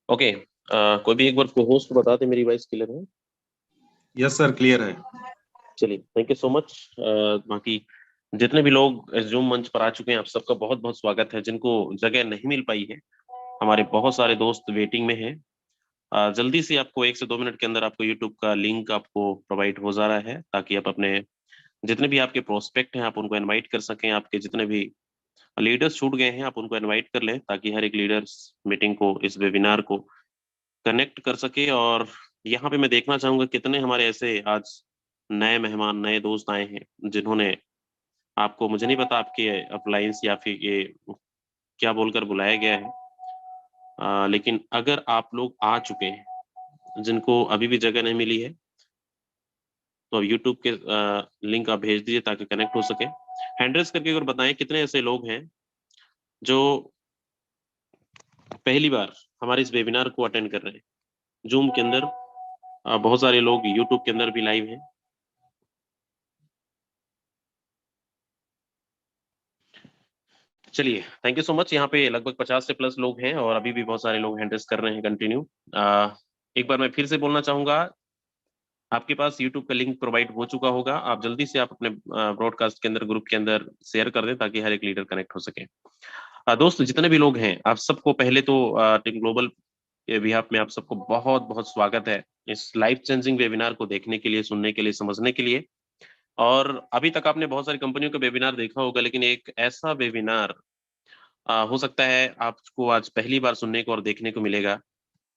Okay. कोई भी एक बार को होस्ट बता दे मेरी वॉइस क्लियर है। यस सर, क्लियर है। चलिए, थैंक यू सो मच। बाकी जितने भी लोग इस जूम मंच पर आ चुके हैं, आप सबका बहुत बहुत स्वागत है। जिनको जगह नहीं मिल पाई है, हमारे बहुत सारे दोस्त वेटिंग में हैं। जल्दी से आपको 1 से 2 मिनट के अंदर आपको यूट्यूब का लिंक आपको प्रोवाइड हो जा रहा है, ताकि आप अपने जितने भी आपके प्रोस्पेक्ट हैं आप उनको इनवाइट कर सकें। आपके जितने भी लीडर्स छूट गए हैं आप उनको इनवाइट कर लें, ताकि हर एक लीडर्स मीटिंग को, इस वेबिनार को कनेक्ट कर सके। और यहाँ पे मैं देखना चाहूंगा कितने हमारे ऐसे आज नए मेहमान, नए दोस्त आए हैं जिन्होंने आपको, मुझे नहीं पता आपके अपलायंस या फिर ये क्या बोलकर बुलाया गया है। लेकिन अगर आप लोग आ चुके हैं जिनको अभी भी जगह नहीं मिली है, तो यूट्यूब के लिंक आप भेज दीजिए ताकि कनेक्ट हो सके। हैंड रेज करके अगर बताएं कितने ऐसे लोग हैं जो पहली बार हमारे इस वेबिनार को अटेंड कर रहे हैं। जूम के अंदर बहुत सारे लोग यूट्यूब के अंदर भी लाइव हैं। चलिए, थैंक यू सो मच। यहाँ पे लगभग 50 से प्लस लोग हैं और अभी भी बहुत सारे लोग हैंड रेज कर रहे हैं कंटिन्यू। एक बार मैं फिर से बोलना चाहूंगा, आपके पास यूट्यूब का लिंक प्रोवाइड हो चुका होगा। आप जल्दी से आप अपने ब्रॉडकास्ट के अंदर, ग्रुप के अंदर शेयर कर दें, ताकि हर एक लीडर कनेक्ट हो सके। दोस्त जितने भी लोग हैं, आप सबको पहले तो टीम ग्लोबल के बिहाफ में आप सबको बहुत बहुत स्वागत है इस लाइफ चेंजिंग वेबिनार को देखने के लिए, सुनने के लिए, समझने के लिए। और अभी तक आपने बहुत सारी कंपनियों का वेबिनार देखा होगा, लेकिन एक ऐसा वेबिनार हो सकता है आपको आज पहली बार सुनने को और देखने को मिलेगा।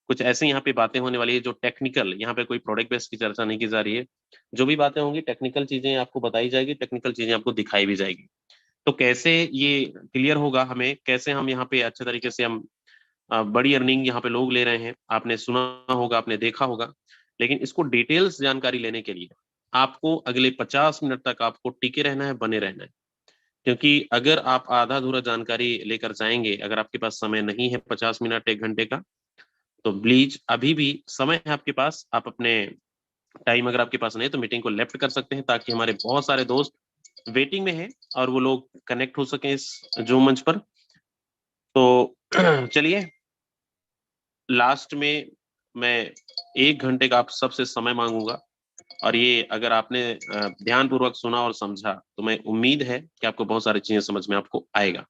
कुछ ऐसे यहाँ पे बातें होने वाली है जो टेक्निकल, यहाँ पे कोई प्रोडक्ट बेस्ड की चर्चा नहीं की जा रही है। जो भी बातें होंगी टेक्निकल चीजें आपको बताई जाएगी, टेक्निकल चीजें आपको दिखाई भी जाएगी। तो कैसे ये क्लियर होगा हमें, कैसे हम यहाँ पे अच्छे तरीके से हम बड़ी अर्निंग यहाँ पे लोग ले रहे हैं, आपने सुना होगा, आपने देखा होगा। लेकिन इसको डिटेल्स जानकारी लेने के लिए आपको अगले 50 मिनट तक आपको टिके रहना है, बने रहना है। क्योंकि अगर आप आधा अधूरा जानकारी लेकर जाएंगे, अगर आपके पास समय नहीं है 50 मिनट 1 घंटे का, तो प्लीज अभी भी समय है आपके पास। आप अपने टाइम अगर आपके पास नहीं तो मीटिंग को लेफ्ट कर सकते हैं, ताकि हमारे बहुत सारे दोस्त वेटिंग में हैं और वो लोग कनेक्ट हो सके इस जूम मंच पर। तो चलिए, लास्ट में मैं 1 घंटे का आप सबसे समय मांगूंगा, और ये अगर आपने ध्यान पूर्वक सुना और समझा, तो मैं उम्मीद है कि आपको बहुत सारी चीजें समझ में आपको आएगा।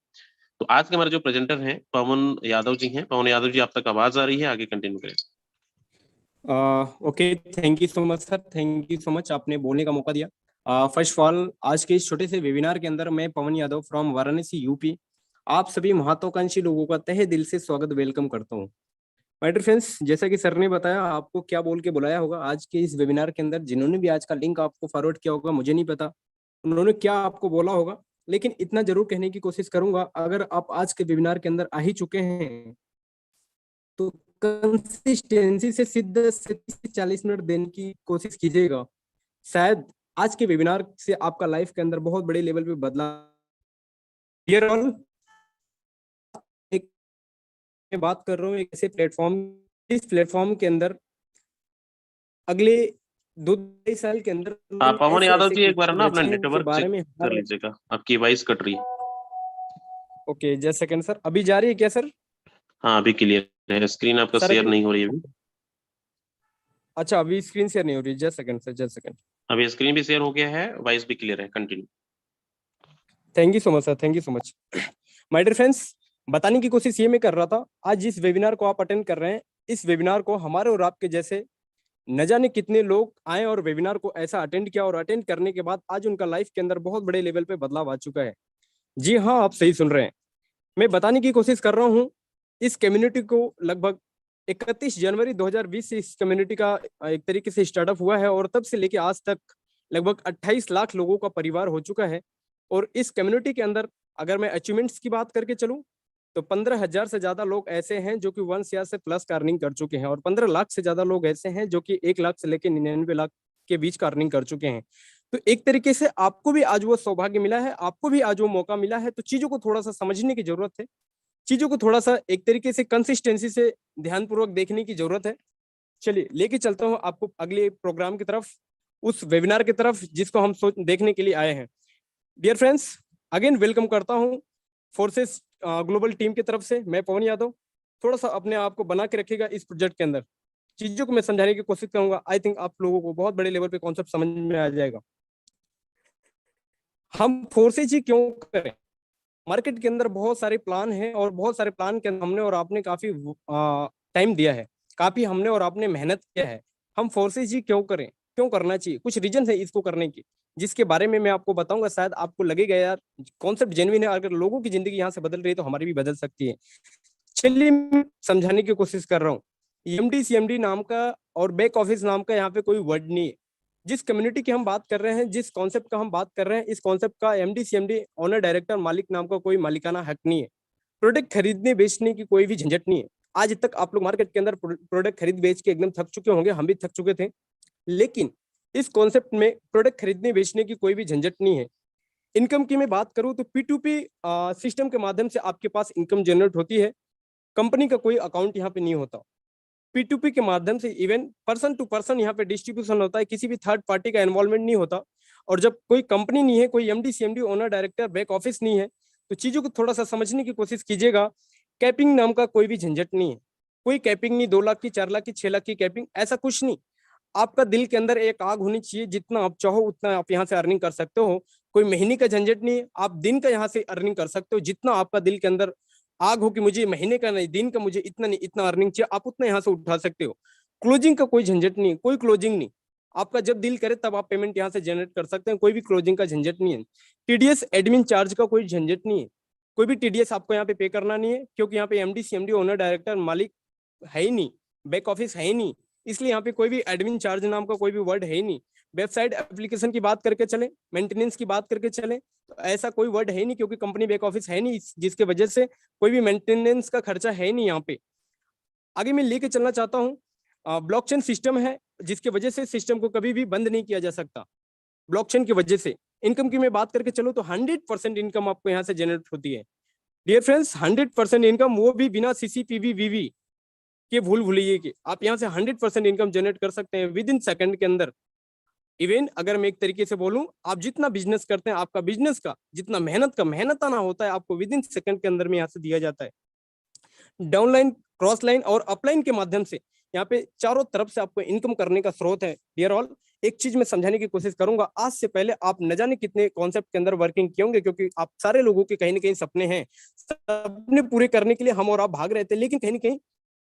तो आज के हमारे जो प्रेजेंटर हैं पवन यादव जी हैं। पवन यादव जी, आप तक आवाज आ रही है? आगे कंटिन्यू करें। Okay, thank you so much sir, thank you so much, आपने बोलने का मौका दिया। फर्स्ट ऑफ ऑल, आज के इस छोटे से वेबिनार के अंदर मैं पवन यादव फ्रॉम वाराणसी यूपी आप सभी महत्वाकांक्षी लोगों का तहे दिल से स्वागत, वेलकम करता हूं। माय डियर फ्रेंड्स, जैसा कि सर ने बताया आपको क्या बोल के बुलाया होगा आज के इस वेबिनार के अंदर, जिन्होंने भी आज का लिंक आपको फॉरवर्ड किया होगा, मुझे नहीं पता उन्होंने क्या आपको बोला होगा, लेकिन इतना जरूर कहने की कोशिश करूंगा, अगर आप आज के वेबिनार के अंदर आ ही चुके हैं तो कंसिस्टेंसी से सीधे 40 मिनट देने की कोशिश कीजिएगा। शायद आज के वेबिनार से आपका लाइफ के अंदर बहुत बड़े लेवल पे बदलाव। ऑल एक मैं बात कर रहा हूँ एक ऐसे प्लेटफॉर्म, इस प्लेटफॉर्म के अंदर अगले 2-2.5 साल के अंदर पवन यादव जी, एक बार ना अपना के नेटवर्क बारे चेक में कर लीजिएगा, आपकी वॉइस कट रही है। ओके, जस्ट सेकंड सर, अभी जा रही है क्या सर? हाँ, अभी क्लियर है। स्क्रीन आपका सर शेयर अभी नहीं हो रही है अभी। अच्छा, अभी स्क्रीन शेयर नहीं हो रही, just second sir, just second. अभी स्क्रीन भी शेयर हो गया है, वॉइस भी क्लियर है। Continue. Thank you so much sir, thank you so much. My dear friends, बताने की कोशिश ये मैं कर रहा था, आज जिस वेबिनार को आप अटेंड कर रहे हैं, इस वेबिनार को हमारे और आपके जैसे न जाने कितने लोग आए और वेबिनार को ऐसा अटेंड किया, और अटेंड करने के बाद आज उनका लाइफ के अंदर बहुत बड़े लेवल पे बदलाव आ चुका है। जी हाँ, आप सही सुन रहे हैं। मैं बताने की कोशिश कर रहा हूँ, इस कम्युनिटी को लगभग 31 जनवरी 2020 से इस कम्युनिटी का एक तरीके से स्टार्टअप हुआ है, और तब से लेके आज तक लगभग 28 लाख लोगों का परिवार हो चुका है। और इस कम्युनिटी के अंदर अगर मैं अचीवमेंट्स की बात करके चलूं, तो 15,000 से ज्यादा लोग ऐसे हैं जो कि 1 से प्लस का अर्निंग कर चुके हैं, और 15 लाख से ज्यादा लोग ऐसे हैं जो कि 1 लाख से लेकर 99 लाख के बीच का अर्निंग कर चुके हैं। तो एक तरीके से आपको भी आज वो सौभाग्य मिला है, आपको भी आज वो मौका मिला है, तो चीजों को थोड़ा सा समझने की जरूरत है। चीजों को थोड़ा सा एक तरीके से कंसिस्टेंसी से ध्यानपूर्वक देखने की जरूरत है। चलिए लेके चलता हूँ आपको अगले प्रोग्राम की तरफ, उस वेबिनार की तरफ जिसको हम देखने के लिए आए हैं। डियर फ्रेंड्स, अगेन वेलकम करता हूँ फोर्सेस ग्लोबल टीम की तरफ से। मैं पवन यादव। थोड़ा सा अपने आप को बना के रखिएगा इस प्रोजेक्ट के अंदर, चीजों को मैं समझाने की कोशिश करूंगा। आई थिंक आप लोगों को बहुत बड़े लेवल पे कॉन्सेप्ट समझ में आ जाएगा। हम फोर्सेज ही क्यों करें? मार्केट के अंदर बहुत सारे प्लान हैं और बहुत सारे प्लान के अंदर हमने और आपने काफी टाइम दिया है, काफी हमने और आपने मेहनत किया है। हम फोर्सेज ही क्यों करें, क्यों करना चाहिए? कुछ रीजन है इसको करने की, जिसके बारे में मैं आपको बताऊंगा। शायद आपको लगेगा यार कॉन्सेप्ट जेन्युइन है, अगर लोगों की जिंदगी यहाँ से बदल रही है तो हमारी भी बदल सकती है। चलिए मैं समझाने की कोशिश कर रहा हूँ। एमडी सीएमडी नाम का और बैक ऑफिस नाम का यहाँ पे कोई वर्ड नहीं है। जिस कम्युनिटी की हम बात कर रहे हैं, जिस कॉन्सेप्ट का हम बात कर रहे हैं, इस कॉन्सेप्ट का एमडी सीएमडी ओनर डायरेक्टर मालिक नाम का कोई मालिकाना हक नहीं है। प्रोडक्ट खरीदने बेचने की कोई भी झंझट नहीं है। आज तक आप लोग मार्केट के अंदर प्रोडक्ट खरीद बेच के एकदम थक चुके होंगे, हम भी थक चुके थे। लेकिन इस कॉन्सेप्ट में प्रोडक्ट खरीदने बेचने की कोई भी झंझट नहीं है। इनकम की मैं बात करूं तो P2P सिस्टम के माध्यम से आपके पास इनकम जनरेट होती है। कंपनी का कोई अकाउंट यहाँ पे नहीं होता। P2P के माध्यम से इवन पर्सन टू पर्सन यहाँ पे डिस्ट्रीब्यूशन होता है, किसी भी थर्ड पार्टी का इन्वॉल्वमेंट नहीं होता। और जब कोई कंपनी नहीं है, कोई MD CMD owner director back office नहीं है, तो चीजों को थोड़ा सा समझने की कोशिश कीजिएगा। कैपिंग नाम का कोई भी झंझट नहीं है। कोई कैपिंग नहीं, 2 लाख की, 4 लाख की, 6 लाख की कैपिंग, ऐसा कुछ नहीं। आपका दिल के अंदर एक आग होनी चाहिए, जितना आप चाहो उतना आप यहाँ से अर्निंग कर सकते हो। कोई महीने का झंझट नहीं है, आप दिन का यहाँ से अर्निंग कर सकते हो। जितना आपका दिल के अंदर आग हो कि मुझे महीने का नहीं, दिन का, मुझे इतना नहीं, इतना अर्निंग चाहिए, आप उतना यहाँ से उठा सकते हो। क्लोजिंग का कोई झंझट नहीं है, कोई क्लोजिंग नहीं। आपका जब दिल करे तब आप पेमेंट यहाँ से जनरेट कर सकते हैं, कोई भी क्लोजिंग का झंझट नहीं है। टीडीएस एडमिन चार्ज का कोई झंझट नहीं है। कोई भी टीडीएस आपको यहाँ पे पे करना नहीं है, क्योंकि यहाँ पे एमडी सीएमडी ओनर डायरेक्टर मालिक है ही नहीं, बैक ऑफिस है ही नहीं, इसलिए यहाँ पे कोई भी एडमिन चार्ज नाम का कोई भी वर्ड है ही नहीं। वेबसाइट एप्लीकेशन की बात करके चले, मेंटेनेंस की बात करके चले, तो ऐसा कोई वर्ड है नहीं, क्योंकि कंपनी बैक ऑफिस है नहीं, जिसके वजह से कोई भी मेंटेनेंस का खर्चा है नहीं यहाँ पे। आगे मैं लेके चलना चाहता हूँ, ब्लॉकचेन सिस्टम है, जिसके वजह से सिस्टम को कभी भी बंद नहीं किया जा सकता। ब्लॉकचेन की वजह से इनकम की मैं बात करके चलूँ तो 100% इनकम आपको यहाँ से जनरेट होती है। डियर फ्रेंड्स, 100% इनकम, वो भी बिना सीसीपीवी वीवी के भूल भूलिए कि आप यहाँ से 100% इनकम जनरेट कर सकते हैं विद इन सेकंड के अंदर। इवन अगर मैं एक तरीके से बोलूं, आप जितना बिजनेस करते हैं, आपका बिजनेस का जितना मेहनत आना होता है, आपको विद इन सेकंड के अंदर में यहाँ से दिया जाता है। डाउनलाइन, क्रॉस लाइन और अपलाइन के माध्यम से यहाँ पे चारों तरफ से आपको इनकम करने का स्रोत है। डियर ऑल, एक चीज मैं समझाने की कोशिश करूंगा। आज से पहले आप न जाने कितने कॉन्सेप्ट के अंदर वर्किंग किए होंगे, क्योंकि आप सारे लोगों के कहीं ना कहीं सपने हैं, सपने पूरे करने के लिए हम और आप भाग रहे थे। लेकिन कहीं ना कहीं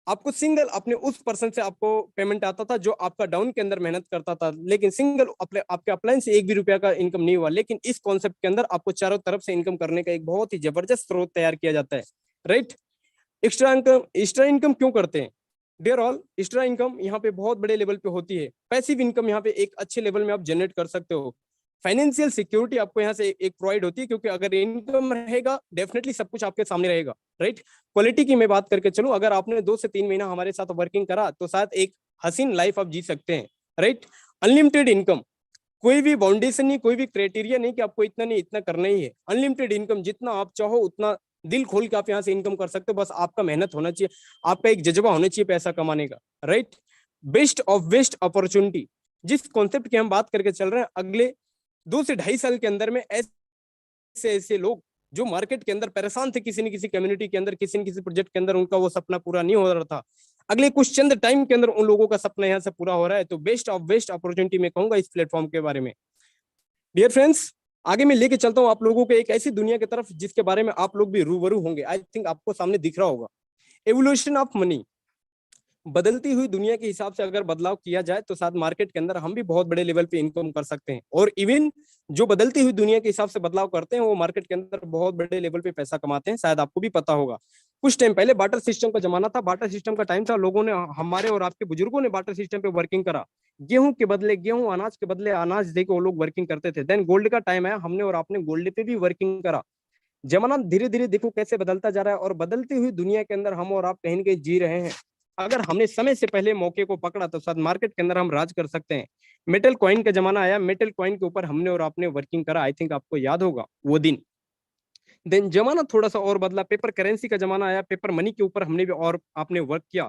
आपको सिंगल अपने उस पर्सन से आपको पेमेंट आता था जो आपका डाउन के अंदर मेहनत करता था, लेकिन सिंगल आपके अपलाइन से 1 भी रुपया का इनकम नहीं हुआ। लेकिन इस कॉन्सेप्ट के अंदर आपको चारों तरफ से इनकम करने का एक बहुत ही जबरदस्त स्रोत तैयार किया जाता है। राइट? एक्स्ट्रा इनकम क्यों करते हैं? डियर ऑल, एक्स्ट्रा इनकम यहाँ पे बहुत बड़े लेवल पे होती है। पैसिव इनकम यहाँ पे एक अच्छे लेवल में आप जनरेट कर सकते हो। फाइनेंशियल सिक्योरिटी आपको यहाँ से एक प्रोवाइड होती है, क्योंकि अगर इनकम रहेगा डेफिनेटली सब कुछ आपके सामने रहेगा। राइट? क्वालिटी की मैं बात करके चलूं, अगर आपने 2 से 3 महीना हमारे साथ वर्किंग करा तो शायद एक हसीन लाइफ आप जी सकते हैं। राइट? अनलिमिटेड इनकम, कोई भी बाउंडेशन नहीं, कोई भी क्राइटेरिया नहीं कि आपको इतना नहीं इतना करना ही है। अनलिमिटेड इनकम, जितना आप चाहो उतना दिल खोल के आप यहाँ से इनकम कर सकते हो। बस आपका मेहनत होना चाहिए, आपका एक जज्बा होना चाहिए पैसा कमाने का। Right? Best of best opportunity, जिस कॉन्सेप्ट की हम बात करके चल रहे हैं, अगले 2 से 2.5 साल के अंदर में ऐसे लोग जो मार्केट के अंदर परेशान थे, किसी न किसी कम्युनिटी के अंदर, किसी न किसी प्रोजेक्ट के अंदर उनका वो सपना पूरा नहीं हो रहा था, अगले कुछ चंद टाइम के अंदर उन लोगों का सपना यहाँ से पूरा हो रहा है। तो बेस्ट ऑफ बेस्ट अपॉर्चुनिटी मैं कहूंगा इस प्लेटफॉर्म के बारे में। डियर फ्रेंड्स, आगे मैं लेके चलता हूँ आप लोगों को एक ऐसी दुनिया की तरफ जिसके बारे में आप लोग भी रूबरू होंगे। आई थिंक आपको सामने दिख रहा होगा, एवोल्यूशन ऑफ मनी। बदलती हुई दुनिया के हिसाब से अगर बदलाव किया जाए तो शायद मार्केट के अंदर हम भी बहुत बड़े लेवल पे इनकम कर सकते हैं। और इवन जो बदलती हुई दुनिया के हिसाब से बदलाव करते हैं वो मार्केट के अंदर बहुत बड़े लेवल पे पैसा कमाते हैं। शायद आपको भी पता होगा, कुछ टाइम पहले बार्टर सिस्टम का जमाना था, बार्टर सिस्टम का टाइम था। लोगों ने, हमारे और आपके बुजुर्गों ने बार्टर सिस्टम पे वर्किंग करा। गेहूं के बदले गेहूं, अनाज के बदले अनाज देके वो लोग वर्किंग करते थे। देन गोल्ड का टाइम आया, हमने और आपने गोल्ड पे भी वर्किंग करा। जमाना धीरे धीरे देखो कैसे बदलता जा रहा है, और बदलती हुई दुनिया के अंदर हम और आप कहीं न कहीं जी रहे हैं। अगर हमने समय से पहले मौके को पकड़ा तो शायद मार्केट के अंदर हम राज कर सकते हैं। मेटल कॉइन का जमाना आया, मेटल कॉइन के ऊपर हमने और आपने वर्किंग करा। आई थिंक आपको याद होगा वो दिन, देन जमाना थोड़ा सा और बदला, पेपर करेंसी का जमाना आया, पेपर मनी के ऊपर हमने भी और आपने वर्क किया,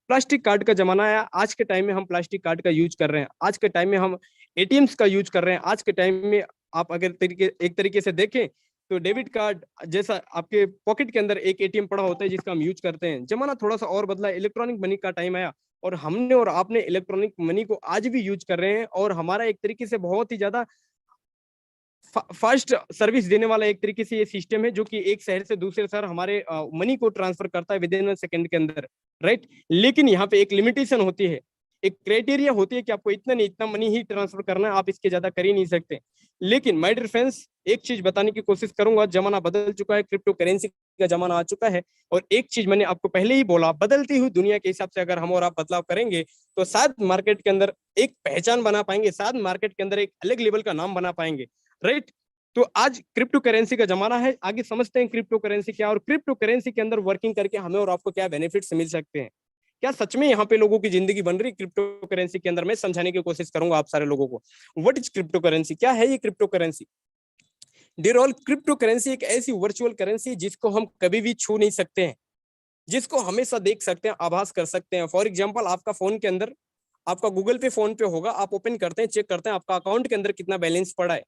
प्लास्टिक कार्ड का जमाना आया। आज के टाइम में हम प्लास्टिक कार्ड का यूज कर रहे हैं, आज के टाइम में हम एटीएम्स का यूज कर रहे हैं, आज के टाइम में आप अगर एक तरीके से देखें तो डेबिट कार्ड जैसा आपके पॉकेट के अंदर एक एटीएम पड़ा होता है जिसका हम यूज करते हैं। जमाना थोड़ा सा और बदला, इलेक्ट्रॉनिक मनी का टाइम आया और हमने और आपने इलेक्ट्रॉनिक मनी को आज भी यूज कर रहे हैं, और हमारा एक तरीके से बहुत ही ज्यादा फास्ट सर्विस देने वाला एक तरीके से ये सिस्टम है, जो कि एक शहर से दूसरे शहर हमारे मनी को ट्रांसफर करता है विद इन सेकंड के अंदर, राइट। लेकिन यहाँ पे एक लिमिटेशन होती है, एक क्राइटेरिया होती है कि आपको इतना नहीं इतना मनी ही ट्रांसफर करना है, आप इसके ज्यादा कर ही नहीं सकते। लेकिन माय डियर फ्रेंड्स, एक चीज बताने की कोशिश करूंगा, जमाना बदल चुका है, क्रिप्टो करेंसी का जमाना आ चुका है। और एक चीज मैंने आपको पहले ही बोला, बदलती हुई दुनिया के हिसाब से अगर हम और आप बदलाव करेंगे तो शायद मार्केट के अंदर एक पहचान बना पाएंगे, शायद मार्केट के अंदर एक अलग लेवल का नाम बना पाएंगे, राइट। तो आज क्रिप्टो करेंसी का जमाना है, आगे समझते हैं क्रिप्टो करेंसी क्या, और क्रिप्टो करेंसी के अंदर वर्किंग करके हमें और आपको क्या बेनिफिट्स मिल सकते हैं। क्या सच में यहाँ पे लोगों की जिंदगी बन रही क्रिप्टो करेंसी के अंदर? मैं समझाने की कोशिश करूंगा आप सारे लोगों को, व्हाट इज क्रिप्टो करेंसी, क्या है ये crypto currency. Dear all, crypto currency एक ऐसी वर्चुअल करेंसी जिसको हम कभी भी छू नहीं सकते हैं, जिसको हमेशा देख सकते हैं, आभास कर सकते हैं। फॉर एग्जाम्पल, आपका फोन के अंदर आपका गूगल पे फोन पे होगा, आप ओपन करते हैं, चेक करते हैं आपका अकाउंट के अंदर कितना बैलेंस पड़ा है,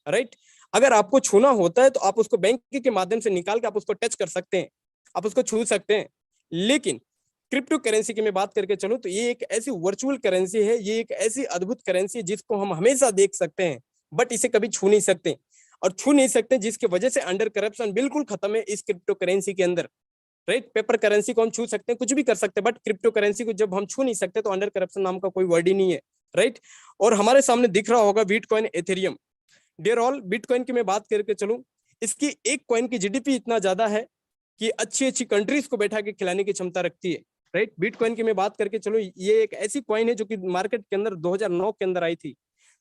राइट। अगर आपको छूना होता है तो आप उसको बैंक के माध्यम से निकाल के आप उसको टच कर सकते हैं, आप उसको छू सकते हैं। लेकिन क्रिप्टो करेंसी की मैं बात करके चलूं तो ये एक ऐसी वर्चुअल करेंसी है, ये एक ऐसी अद्भुत करेंसी है जिसको हम हमेशा देख सकते हैं, बट इसे कभी छू नहीं सकते, और छू नहीं सकते जिसकी वजह से अंडर करप्शन बिल्कुल खत्म है इस क्रिप्टो करेंसी के अंदर, राइट। पेपर करेंसी को हम छू सकते हैं, कुछ भी कर सकते हैं, बट क्रिप्टो करेंसी को जब हम छू नहीं सकते तो अंडर करप्शन नाम का कोई वर्ड ही नहीं है, राइट। और हमारे सामने दिख रहा होगा bitcoin, Ethereum. Dear all, bitcoin की मैं बात करके चलूं, इसकी एक कॉइन की जीडीपी इतना ज्यादा है कि अच्छी अच्छी कंट्रीज को बैठा के खिलाने की क्षमता रखती है, राइट। बिटकॉइन की मैं बात करके चलूं, ये एक ऐसी कॉइन है जो कि मार्केट के अंदर 2009 के अंदर आई थी।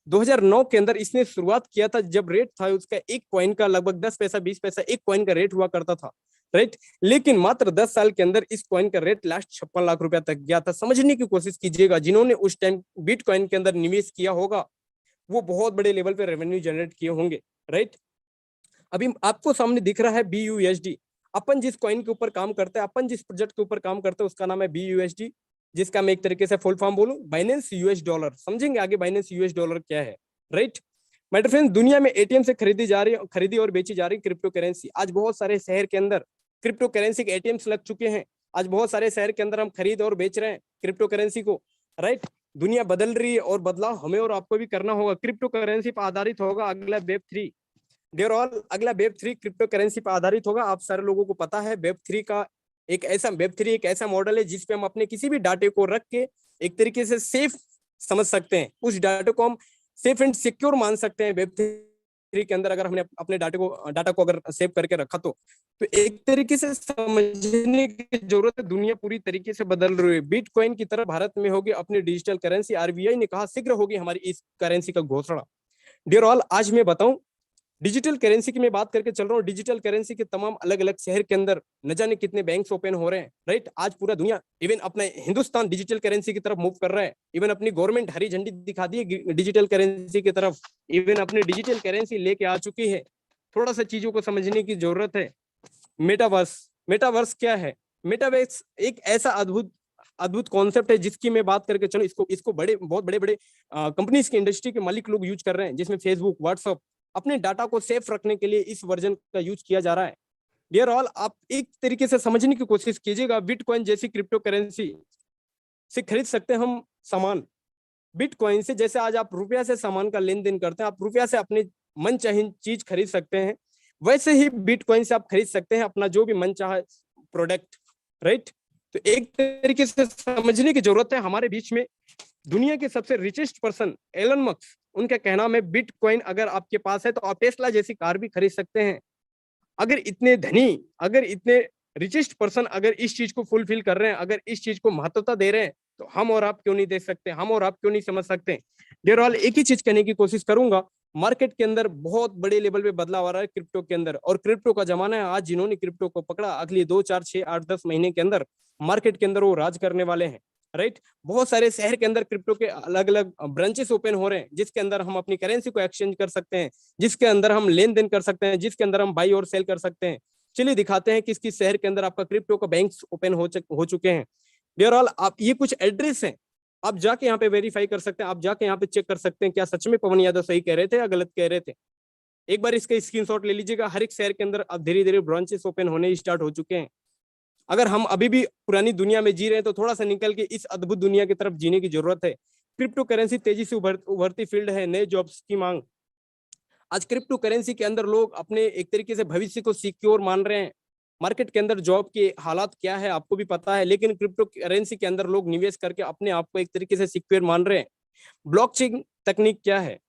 2009 के अंदर इसने शुरुआत किया था जब रेट था उसका एक कॉइन का लगभग 10 पैसा 20 पैसा एक कॉइन का रेट हुआ करता था, राइट। लेकिन मात्र 10 साल के अंदर इस कॉइन का रेट लास्ट 56 लाख रुपया तक गया था। समझने की कोशिश कीजिएगा, जिन्होंने उस टाइम बिटकॉइन के अंदर निवेश किया होगा वो बहुत बड़े लेवल पे रेवेन्यू जनरेट किए होंगे, राइट। अभी आपको सामने दिख रहा है BUSD। अपन जिस कॉइन के ऊपर काम करते हैं, अपन जिस प्रोजेक्ट के ऊपर काम करते हैं उसका नाम है BUSD, जिसका मैं एक तरीके से फुल फॉर्म बोलूं, बाइनेंस US डॉलर। समझेंगे आगे बाइनेंस US डॉलर क्या है, राइट। माय डियर फ्रेंड्स, दुनिया में एटीएम से खरीदी और बेची जा रही क्रिप्टो करेंसी। आज बहुत सारे शहर के अंदर क्रिप्टो करेंसी के एटीएम्स लग चुके हैं, आज बहुत सारे शहर के अंदर हम खरीद और बेच रहे हैं क्रिप्टो करेंसी को, राइट। दुनिया बदल रही है और बदलाव हमें और आपको भी करना होगा। क्रिप्टो करेंसी पर आधारित होगा अगला वेब 3। डियर ऑल, अगला वेब 3 क्रिप्टो करेंसी पर आधारित होगा। आप सारे लोगों को पता है वेब 3 एक ऐसा मॉडल है जिसपे हम अपने किसी भी डाटे को रख के एक तरीके से सेफ समझ सकते हैं, उस डाटे को हम सेफ एंड सिक्योर मान सकते हैं। वेब 3 के अंदर अगर हमने अपने डाटा को अगर सेव करके रखा तो एक तरीके से समझने की जरूरत है, दुनिया पूरी तरीके से बदल रही है। बिटकॉइन की तरह भारत में होगी अपनी डिजिटल करेंसी। RBI ने कहा शीघ्र होगी हमारी इस करेंसी का घोषणा। डियर ऑल, आज मैं बताऊं डिजिटल करेंसी की मैं बात करके चल रहा हूँ। डिजिटल करेंसी के तमाम अलग अलग शहर के अंदर न जाने कितने बैंक्स ओपन हो रहे हैं, राइट। आज पूरा दुनिया, इवन अपना हिंदुस्तान डिजिटल करेंसी की तरफ मूव कर रहा है। इवन अपनी गवर्नमेंट हरी झंडी दिखा दी है डिजिटल करेंसी की तरफ, इवन अपनी डिजिटल करेंसी लेके आ चुकी है। थोड़ा सा चीजों को समझने की जरूरत है। मेटावर्स क्या है? मेटावर्स एक ऐसा अद्भुत कॉन्सेप्ट है जिसकी मैं बात करके चलो, इसको बहुत बड़े कंपनीज की इंडस्ट्री के मालिक लोग यूज कर रहे हैं, जिसमें फेसबुक, व्हाट्सएप अपने डाटा को सेफ रखने के लिए इस वर्जन का यूज किया जा रहा है। डियर ऑल, आप एक तरीके से समझने की कोशिश कीजिएगा। बिटकॉइन जैसी क्रिप्टो करेंसी से खरीद सकते हैं हम सामान। बिटकॉइन से जैसे आज आप रुपया से सामान का लेन देन करते हैं, आप रुपया से अपने मन चाहे चीज खरीद सकते हैं, वैसे ही बिटकॉइन से आप खरीद सकते हैं अपना जो भी मन चाहे प्रोडक्ट, राइट। तो एक तरीके से समझने की जरूरत है। हमारे बीच में दुनिया के सबसे रिचेस्ट पर्सन एलन मस्क, उनका कहना है बिटकॉइन अगर आपके पास है तो आप टेस्ला जैसी कार भी खरीद सकते हैं। अगर इतने धनी, अगर इतने रिचेस्ट पर्सन अगर इस चीज को फुलफिल कर रहे हैं, अगर इस चीज को महत्वता दे रहे हैं, तो हम और आप क्यों नहीं देख सकते, हम और आप क्यों नहीं समझ सकते। डियर ऑल, एक ही चीज कहने की कोशिश करूंगा, मार्केट के अंदर बहुत बड़े लेवल पे बदलाव आ रहा है क्रिप्टो के अंदर, और क्रिप्टो का जमाना है। आज जिन्होंने क्रिप्टो को पकड़ा, अगले 2, 4, 6, 8, 10 महीने के अंदर मार्केट के अंदर वो राज करने वाले हैं। राइट। बहुत सारे शहर के अंदर क्रिप्टो के अलग अलग ब्रांचेस ओपन हो रहे हैं, जिसके अंदर हम अपनी करेंसी को एक्सचेंज कर सकते हैं, जिसके अंदर हम लेन देन कर सकते हैं, जिसके अंदर हम बाई और सेल कर सकते हैं। चलिए दिखाते हैं किस किस शहर के अंदर आपका क्रिप्टो का बैंक ओपन हो चुके हैं। डियर ऑल, आप ये कुछ एड्रेस हैं, आप जाके यहाँ पे वेरीफाई कर सकते हैं, आप जाके यहाँ पे चेक कर सकते हैं क्या सच में पवन यादव सही कह रहे थे या गलत कह रहे थे। एक बार इसका स्क्रीनशॉट ले लीजिएगा। हर एक शहर के अंदर अब धीरे धीरे ब्रांचेस ओपन होने स्टार्ट हो चुके हैं। अगर हम अभी भी पुरानी दुनिया में जी रहे हैं तो थोड़ा सा निकल के इस अद्भुत दुनिया की तरफ जीने की जरूरत है। क्रिप्टो करेंसी तेजी से उभरती फील्ड है, नए जॉब्स की मांग। आज क्रिप्टो करेंसी के अंदर लोग अपने एक तरीके से भविष्य को सिक्योर मान रहे हैं। मार्केट के अंदर जॉब के हालात क्या है आपको भी पता है, लेकिन क्रिप्टो करेंसी के अंदर लोग निवेश करके अपने आप को एक तरीके से सिक्योर मान रहे हैं। ब्लॉकचेन तकनीक क्या है?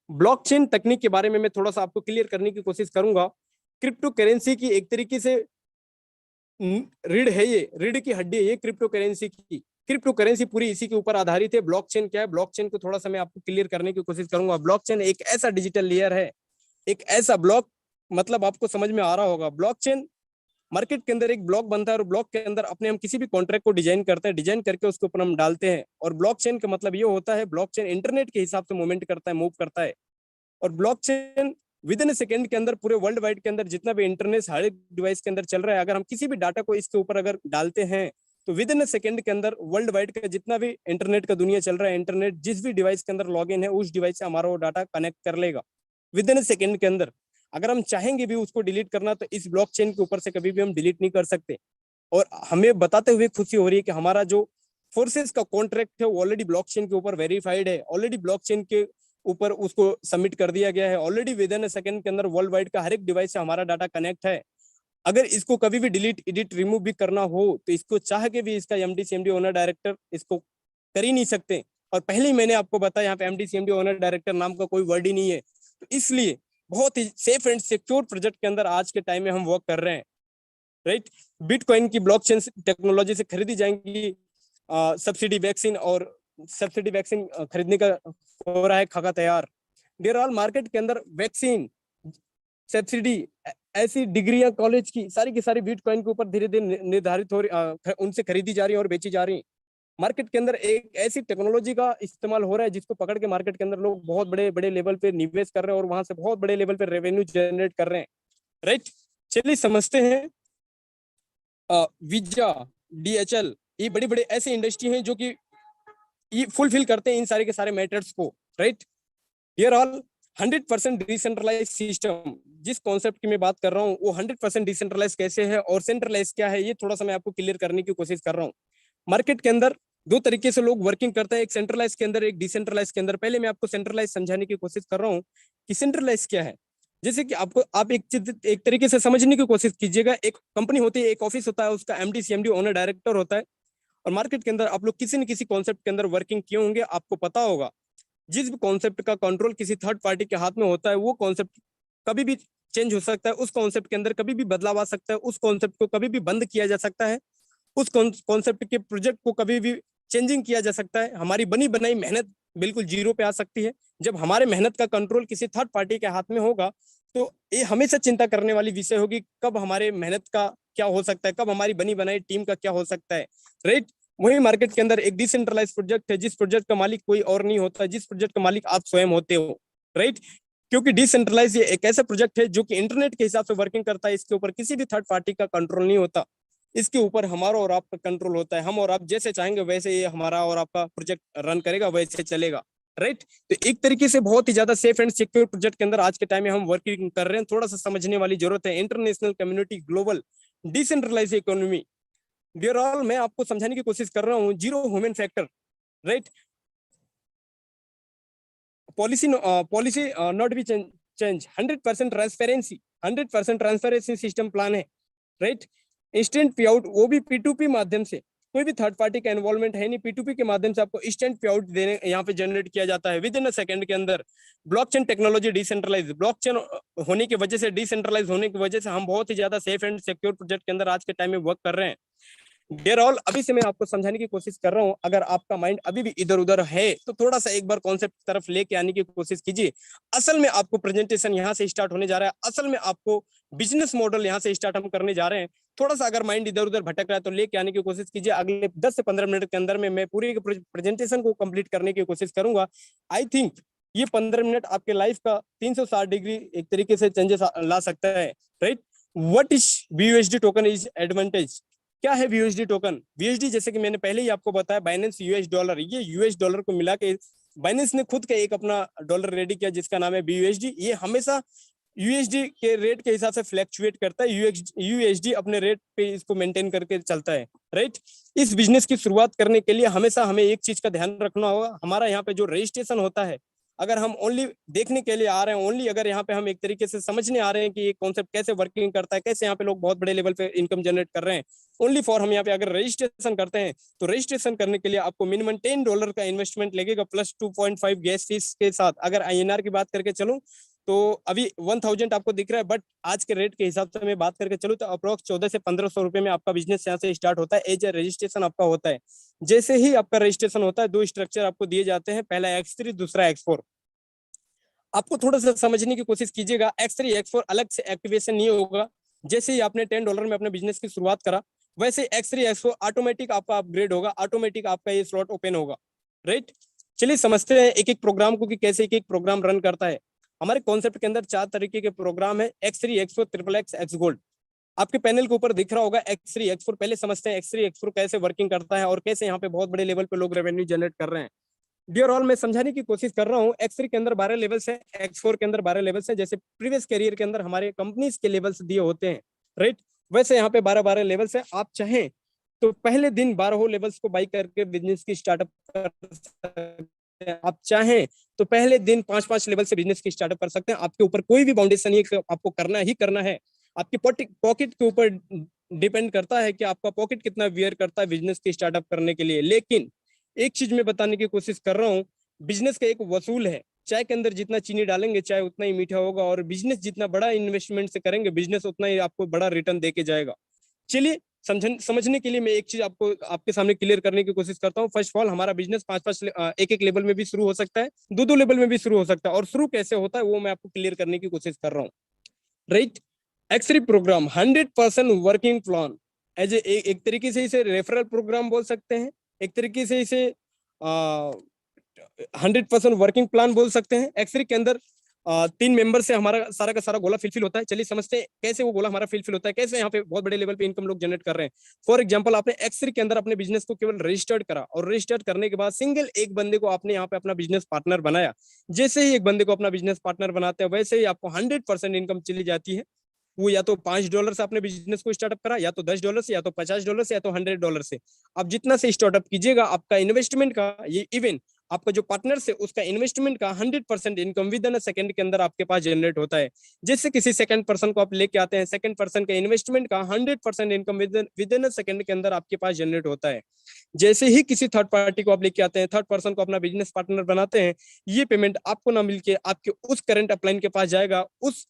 ब्लॉकचेन तकनीक के बारे में मैं थोड़ा सा आपको क्लियर करने की कोशिश करूंगा। क्रिप्टो करेंसी की एक तरीके से रीढ़ है, ये रीढ़ की हड्डी है ये क्रिप्टो करेंसी की। क्रिप्टो करेंसी पूरी इसी के ऊपर आधारित है। ब्लॉकचेन क्या है? ब्लॉकचेन को थोड़ा सा मैं आपको क्लियर करने की कोशिश करूंगा। ब्लॉकचेन एक ऐसा डिजिटल लेयर है, एक ऐसा ब्लॉक, मतलब आपको समझ में आ रहा होगा। ब्लॉकचेन मार्केट के अंदर एक ब्लॉक बनता है और ब्लॉक के अंदर अपने हम किसी भी कॉन्ट्रैक्ट को डिजाइन करते हैं, डिजाइन करके उसके ऊपर हम डालते हैं। और ब्लॉकचेन का मतलब ये होता है, ब्लॉकचेन इंटरनेट के हिसाब से मूवमेंट करता है, मूव करता है। और ब्लॉकचेन विद इन सेकंड के अंदर पूरे वर्ल्ड वाइड के अंदर जितना भी इंटरनेट हर एक डिवाइस के अंदर चल रहा है, अगर हम किसी भी डाटा को इसके ऊपर अगर डालते हैं तो विद इन सेकंड के अंदर वर्ल्ड वाइड का जितना भी इंटरनेट का दुनिया चल रहा है, इंटरनेट जिस भी डिवाइस के अंदर लॉग इन है उस डिवाइस से हमारा वो डाटा कनेक्ट कर लेगा विद इन सेकंड के अंदर। अगर हम चाहेंगे भी उसको डिलीट करना तो इस ब्लॉकचेन के ऊपर से कभी भी हम डिलीट नहीं कर सकते। और हमें बताते हुए खुशी हो रही है कि हमारा जो फोर्सेस का कॉन्ट्रैक्ट है वो ऑलरेडी ब्लॉकचेन के ऊपर वेरीफाइड है, ऑलरेडी ब्लॉकचेन के ऊपर उसको सबमिट कर दिया गया है। ऑलरेडी विद इन सेकंड के अंदर वर्ल्ड वाइड का हर एक डिवाइस से हमारा डाटा कनेक्ट है। अगर इसको कभी भी डिलीट एडिट रिमूव भी करना हो तो इसको चाह के भी इसका एमडी सीएमडी ओनर डायरेक्टर इसको कर ही नहीं सकते। और पहले ही मैंने आपको बताया यहाँ पे एमडी सीएमडी ओनर डायरेक्टर नाम का कोई वर्ड ही नहीं है। तो इसलिए बहुत ही सेफ एंड सिक्योर प्रोजेक्ट के अंदर आज के टाइम में हम वर्क कर रहे हैं। राइट। बिटकॉइन की ब्लॉकचेन टेक्नोलॉजी से खरीदी जाएंगी सब्सिडी वैक्सीन, और सब्सिडी वैक्सीन खरीदने का हो रहा है खाका तैयार। डियर ऑल, मार्केट के अंदर वैक्सीन, सब्सिडी, ऐसी डिग्रियां कॉलेज की सारी बिटकॉइन के ऊपर धीरे धीरे निर्धारित हो रही, उनसे खरीदी जा रही है और बेची जा रही है। मार्केट के अंदर एक ऐसी टेक्नोलॉजी का इस्तेमाल हो रहा है जिसको पकड़ के मार्केट के अंदर लोग बहुत बड़े बड़े लेवल पे निवेश कर रहे हैं और वहां से बहुत बड़े लेवल पे रेवेन्यू जनरेट कर रहे हैं। राइट। चलिए समझते हैं। वीजा, डीएचएल, ये बड़ी बड़ी ऐसी इंडस्ट्री हैं जो कि ये फुलफिल करते हैं इन सारे के सारे मैटर्स को। Right. Here all 100% decentralize system, जिस कॉन्सेप्ट की मैं बात कर रहा हूँ वो 100% डिसेंट्रलाइज कैसे है और सेंट्रलाइज क्या है, ये थोड़ा सा मैं आपको क्लियर करने की कोशिश कर रहा हूँ। मार्केट के अंदर दो तरीके से लोग वर्किंग करते हैं, एक सेंट्रलाइज के अंदर, एक डिसेंट्रलाइज के अंदर। पहले मैं आपको सेंट्रलाइज समझाने की कोशिश कर रहा हूँ कि सेंट्रलाइज क्या है। जैसे कि आपको आप एक चीज एक तरीके से समझने की कोशिश कीजिएगा। एक कंपनी होती है, एक ऑफिस होता है, उसका एमडी सीएमडी ओनर डायरेक्टर होता है। और मार्केट के अंदर आप लोग किसी न किसी कॉन्सेप्ट के अंदर वर्किंग किए होंगे, आपको पता होगा जिस भी कॉन्सेप्ट का कंट्रोल किसी थर्ड पार्टी के हाथ में होता है वो कॉन्सेप्ट कभी भी चेंज हो सकता है, उस कॉन्सेप्ट के अंदर कभी भी बदलाव आ सकता है, उस कॉन्सेप्ट को कभी भी बंद किया जा सकता है, उस कॉन्सेप्ट के प्रोजेक्ट को कभी भी चेंजिंग किया जा सकता है। हमारी बनी बनाई मेहनत बिल्कुल जीरो पे आ सकती है। जब हमारे मेहनत का कंट्रोल किसी थर्ड पार्टी के हाथ में होगा तो ये हमेशा चिंता करने वाली विषय होगी, कब हमारे मेहनत का क्या हो सकता है, कब हमारी बनी बनाई टीम का क्या हो सकता है। राइट। वही मार्केट के अंदर एक डिसेंट्रलाइज प्रोजेक्ट है, जिस प्रोजेक्ट का मालिक कोई और नहीं होता, जिस प्रोजेक्ट का मालिक आप स्वयं होते हो। राइट। क्योंकि डिसेंट्रलाइज ये एक ऐसा प्रोजेक्ट है जो कि इंटरनेट के हिसाब से वर्किंग करता है, इसके ऊपर किसी भी थर्ड पार्टी का कंट्रोल नहीं होता, इसके ऊपर हमारा और आपका कंट्रोल होता है। हम और आप जैसे चाहेंगे वैसे ये हमारा और आपका प्रोजेक्ट रन करेगा, वैसे चलेगा। राइट। तो एक तरीके से बहुत ही ज्यादा सेफ एंड सिक्योर प्रोजेक्ट के अंदर आज के टाइम में हम वर्किंग कर रहे हैं। थोड़ा सा समझने वाली जरूरत है। International community, global decentralize economy. Dear all, मैं आपको समझाने की कोशिश कर रहा हूँ zero human factor. Right. Policy not be change, 100% transparency, 100% transparency system plan है। राइट। इंस्टेंट पे आउट, वो भी P2P माध्यम से, कोई भी थर्ड पार्टी का इन्वॉल्वमेंट है नहीं। P2P के माध्यम से आपको इंस्टेंट पे आउट देने यहाँ पे जनरेट किया जाता है विद इन अ सेकंड के अंदर। ब्लॉकचेन टेक्नोलॉजी डिसेंट्रलाइज, ब्लॉकचेन होने की वजह से, डिसेंट्रलाइज होने की वजह से हम बहुत ही ज्यादा सेफ एंड सिक्योर प्रोजेक्ट के अंदर आज के टाइम में वर्क कर रहे हैं। डियर ऑल, अभी से मैं आपको समझाने की कोशिश कर रहा हूं। अगर आपका माइंड अभी भी इधर उधर है तो थोड़ा सा एक बार कॉन्सेप्ट की तरफ लेके आने की कोशिश कीजिए। असल में आपको प्रेजेंटेशन यहां से स्टार्ट होने जा रहा है। असल में आपको बिजनेस मॉडल यहाँ से स्टार्ट हम करने जा रहे हैं। थोड़ा सा अगर माइंड इधर उधर भटक रहा है तो लेके आने की कोशिश कीजिए। अगले 10 से 15 मिनट के अंदर में मैं पूरी प्रेजेंटेशन को कंप्लीट करने की कोशिश करूंगा। आई थिंक ये 15 मिनट आपके लाइफ का 360 डिग्री एक तरीके से चेंजेस ला सकता है, right. What is BUSD token is advantage? क्या है BUSD टोकन? BUSD जैसे कि मैंने पहले ही आपको बताया, बाइनेंस US डॉलर, ये US डॉलर को मिला के बाइनेंस ने खुद का एक अपना डॉलर रेडी किया जिसका नाम है BUSD। ये हमेशा USD के रेट के हिसाब से फ्लैक्चुएट करता है। USD अपने रेट पे इसको मेंटेन करके चलता है, राइट। इस बिजनेस की शुरुआत करने के लिए हमेशा हमें एक चीज का ध्यान रखना होगा, हमारा यहाँ पे जो रजिस्ट्रेशन होता है, अगर हम ओनली देखने के लिए आ रहे हैं, ओनली अगर यहाँ पे हम एक तरीके से समझने आ रहे हैं कि ये कॉन्सेप्ट कैसे वर्किंग करता है, कैसे यहाँ पे लोग बहुत बड़े लेवल पे इनकम जनरेट कर रहे हैं, ओनली फॉर हम यहाँ पे अगर रजिस्ट्रेशन करते हैं तो रजिस्ट्रेशन करने के लिए आपको मिनिमम $10 का इन्वेस्टमेंट लगेगा प्लस 2.5 गैस फीस के साथ। अगर INR की बात करके चलूं तो अभी 1000 आपको दिख रहा है, बट आज के रेट के हिसाब से मैं बात करके चलूं तो अप्रोक्स 1400 से 1500 रुपए में आपका बिजनेस यहाँ से स्टार्ट होता है। एज ए रजिस्ट्रेशन आपका होता है। जैसे ही आपका रजिस्ट्रेशन होता है, दो स्ट्रक्चर आपको दिए जाते हैं, पहला X3, दूसरा X4। आपको थोड़ा सा समझने की कोशिश कीजिएगा। X3 X4 अलग से एक्टिवेशन नहीं होगा। जैसे ही आपने $10 में अपने बिजनेस की शुरुआत करा, वैसे X3 X4 ऑटोमेटिक आपका अपग्रेड होगा, ऑटोमेटिक आपका ये स्लॉट ओपन होगा, राइट। चलिए समझते हैं एक एक प्रोग्राम को कि कैसे एक एक प्रोग्राम रन करता है। हमारे कॉन्सेप्ट के अंदर 4 तरीके के प्रोग्राम है, X3 X4 XXX X gold. आपके पैनल के ऊपर दिख रहा होगा X3 X4। पहले समझते हैं X3 X4 कैसे वर्किंग करता है और कैसे यहाँ पे बहुत बड़े लेवल पे लोग रेवेन्यू जनरेट कर रहे हैं। डियर ऑल, मैं समझाने की कोशिश कर रहा हूँ। X3 के अंदर 12 लेवल्स है, X4 के अंदर 12 लेवल्स है। जैसे प्रीवियस कैरियर के अंदर हमारे कंपनीज के लेवल्स दिए होते हैं, राइट, वैसे यहाँ पे 12 लेवल्स है। आप चाहें तो पहले दिन 12 लेवल्स को बाई करके बिजनेस की स्टार्टअप कर सकते हैं। आप चाहें तो पहले दिन 5-5 लेवल से बिजनेस की स्टार्टअप कर सकते हैं। आपके ऊपर कोई भी बाउंडेशन नहीं है, आपको करना ही करना है। आपकी पॉकेट के ऊपर डिपेंड करता है कि आपका पॉकेट कितना वियर करता है बिजनेस की स्टार्टअप करने के लिए। लेकिन एक चीज मैं बताने की कोशिश कर रहा हूँ, बिजनेस का एक वसूल है। चाय के अंदर जितना चीनी डालेंगे चाय उतना ही मीठा होगा, और बिजनेस जितना बड़ा इन्वेस्टमेंट से करेंगे बिजनेस उतना ही आपको बड़ा रिटर्न देके जाएगा। चलिए समझने के लिए मैं एक चीज आपको आपके सामने क्लियर करने की कोशिश करता हूँ। फर्स्ट ऑफ ऑल, हमारा बिजनेस 5-5 एक लेवल में भी शुरू हो सकता है, 2-2 लेवल में भी शुरू हो सकता है, और शुरू कैसे होता है वो मैं आपको क्लियर करने की कोशिश कर रहा हूँ, right. X3 program 100% working plan, as एक तरीके से इसे रेफरल प्रोग्राम बोल सकते हैं, एक तरीके से इसे 100% वर्किंग प्लान बोल सकते हैं। X3 के अंदर 3 मेंबर से हमारा सारा का सारा गोला फिलफिल होता है। चलिए समझते हैं कैसे वो गोला हमारा फिलफिल होता है, कैसे यहाँ पे बहुत बड़े लेवल पे इनकम लोग जनरेट कर रहे हैं। फॉर एग्जांपल, आपने X3 के अंदर अपने बिजनेस को केवल रजिस्टर्ड करा, और रजिस्टर्ड करने के बाद सिंगल एक बंदे को आपने यहाँ पे अपना बिजनेस पार्टनर बनाया। जैसे ही एक बंदे को अपना बिजनेस पार्टनर बनाते हैं, वैसे ही आपको 100% इनकम चली जाती है। वो या तो $5 से अपने बिजनेस को स्टार्टअप करा, या तो $10 से, या तो $50 से, या तो $100 से। आप जितना से स्टार्टअप कीजिएगा, आपका इन्वेस्टमेंट का ये इवन आपका जो पार्टनर से उसका इन्वेस्टमेंट का 100% इनकम विद इन सेकंड के अंदर आपके पास जनरेट होता है। जैसे किसी सेकंड पर्सन को आप लेके आते हैं, सेकंड पर्सन का इन्वेस्टमेंट का 100% इनकम विद इन सेकंड के अंदर आपके पास जनरेट होता है। जैसे ही किसी थर्ड पार्टी को आप लेके आते हैं, थर्ड पर्सन को अपना बिजनेस पार्टनर बनाते हैं, ये पेमेंट आपको ना मिलके आपके उस करंट अपलाइन के पास जाएगा, उस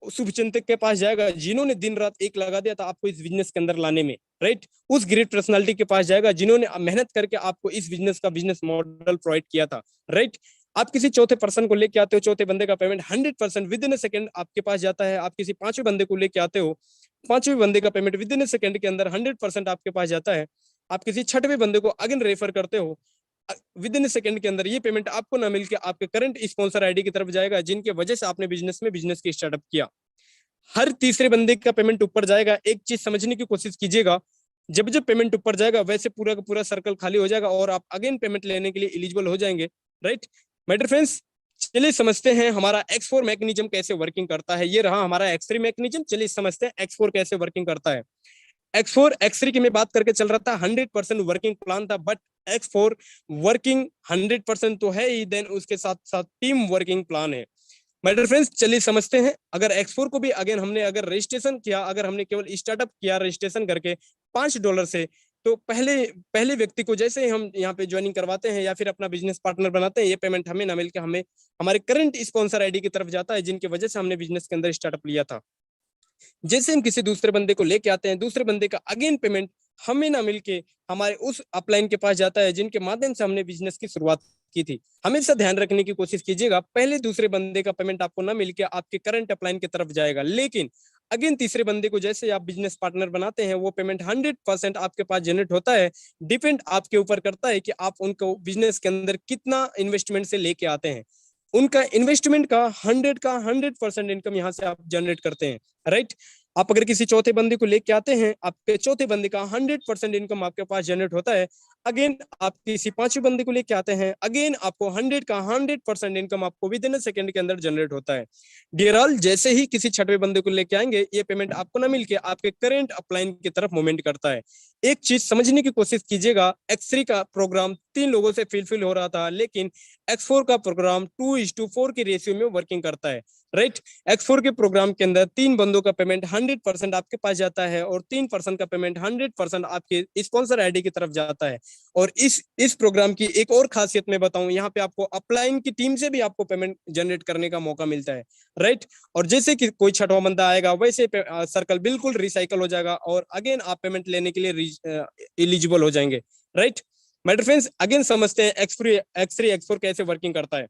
शुभचिंतक के पास जाएगा जिन्होंने दिन रात एक लगा दिया था आपको इस बिजनेस के अंदर लाने में, राइट। उस ग्रेट पर्सनालिटी के पास जाएगा जिन्होंने मेहनत करके आपको इस बिजनेस का बिजनेस मॉडल प्रोवाइड किया था, राइट। आप किसी चौथे पर्सन को लेके आते हो, चौथे बंदे का payment 100% with in A second आपके पास जाता है। आप किसी पांचवें बंदे को लेके आते हो, पांचवें बंदे का payment with in A second के अंदर 100% आपके पास जाता है। आप किसी छठवें बंदे को अगेन रेफर करते हो, विद इन सेकंड के अंदर ये पेमेंट आपको ना मिलके आपके करंट स्पॉन्सर आईडी की तरफ जाएगा, जिनके वजह से आपने बिजनेस की स्टार्टअप किया। हर तीसरे बंदे का पेमेंट ऊपर जाएगा। एक चीज समझने की कोशिश कीजिएगा, जब जब पेमेंट ऊपर जाएगा वैसे पूरा का पूरा सर्कल खाली हो जाएगा और आप अगेन पेमेंट लेने के लिए एलिजिबल हो जाएंगे, राइट। माय डियर फ्रेंड्स, चलिए समझते हैं हमारा X4 मैकेनिज्म कैसे वर्किंग करता है। ये रहा हमारा X3 मैकेनिज्म। चलिए समझते हैं X4 कैसे वर्किंग करता है। X4 X3 की मैं बात करके चल रहा था, 100% वर्किंग प्लान था, बट X4 वर्किंग 100% तो है ही, देन उसके साथ साथ टीम वर्किंग प्लान है। माय डियर फ्रेंड्स, चलिए समझते हैं। अगर X4 को भी अगेन हमने अगर रजिस्ट्रेशन किया, अगर हमने केवल स्टार्टअप किया रजिस्ट्रेशन करके $5 से, तो पहले व्यक्ति को जैसे ही हम यहाँ पे ज्वाइनिंग करवाते हैं या फिर अपना बिजनेस पार्टनर बनाते हैं, ये पेमेंट हमें ना मिलकर हमें हमारे करंट स्पॉन्सर आईडी की तरफ जाता है, जिनकी वजह से हमने बिजनेस के अंदर स्टार्टअप लिया था। जैसे हम किसी दूसरे बंदे को लेके आते हैं, दूसरे बंदे का अगेन पेमेंट हमें ना मिलके हमारे उस अपलाइन के पास जाता है, जिनके माध्यम से हमने बिजनेस की शुरुआत की थी। हमेशा ध्यान रखने की कोशिश कीजिएगा, पहले दूसरे बंदे का पेमेंट आपको ना मिलके आपके करंट अपलाइन की तरफ जाएगा, लेकिन अगेन तीसरे बंदे को जैसे आप बिजनेस पार्टनर बनाते हैं वो पेमेंट 100% आपके पास जनरेट होता है। डिपेंड आपके ऊपर करता है कि आप उनको बिजनेस के अंदर कितना इन्वेस्टमेंट से लेके आते हैं। उनका इन्वेस्टमेंट का 100% इनकम यहाँ से आप जनरेट करते हैं, राइट। आप अगर किसी चौथे बंदे को लेके आते हैं, आपके चौथे बंदे का 100% इनकम आपके पास जनरेट होता है। अगेन आप किसी पांचवें बंदे को लेके आते हैं, अगेन आपको 100% इनकम आपको विद इन अ सेकंड के अंदर जनरेट होता है। डियर ऑल, जैसे ही किसी छठवें बंदे को लेके आएंगे, ये पेमेंट आपको ना मिलके आपके करंट अपलाइन की तरफ मूवमेंट करता है। एक चीज समझने की कोशिश कीजिएगा, X3 का प्रोग्राम 3 लोगों से फिलफिल हो रहा था, लेकिन X4 का प्रोग्राम 2:4 की रेशियो में वर्किंग करता है, राइट। X4 के प्रोग्राम के अंदर 3 बंदों का पेमेंट 100% आपके पास जाता है और 3% का पेमेंट 100% आपके स्पॉन्सर आईडी की तरफ जाता है। और इस प्रोग्राम की एक और खासियत मैं बताऊं, यहाँ पे आपको अपलाइन की टीम से भी आपको पेमेंट जनरेट करने का मौका मिलता है, राइट। और जैसे कि कोई छठवां बंदा आएगा, वैसे सर्कल बिल्कुल रिसाइकल हो जाएगा और अगेन आप पेमेंट लेने के लिए एलिजिबल हो जाएंगे, right. My dear friends, again समझते हैं X3 X4 कैसे वर्किंग करता है।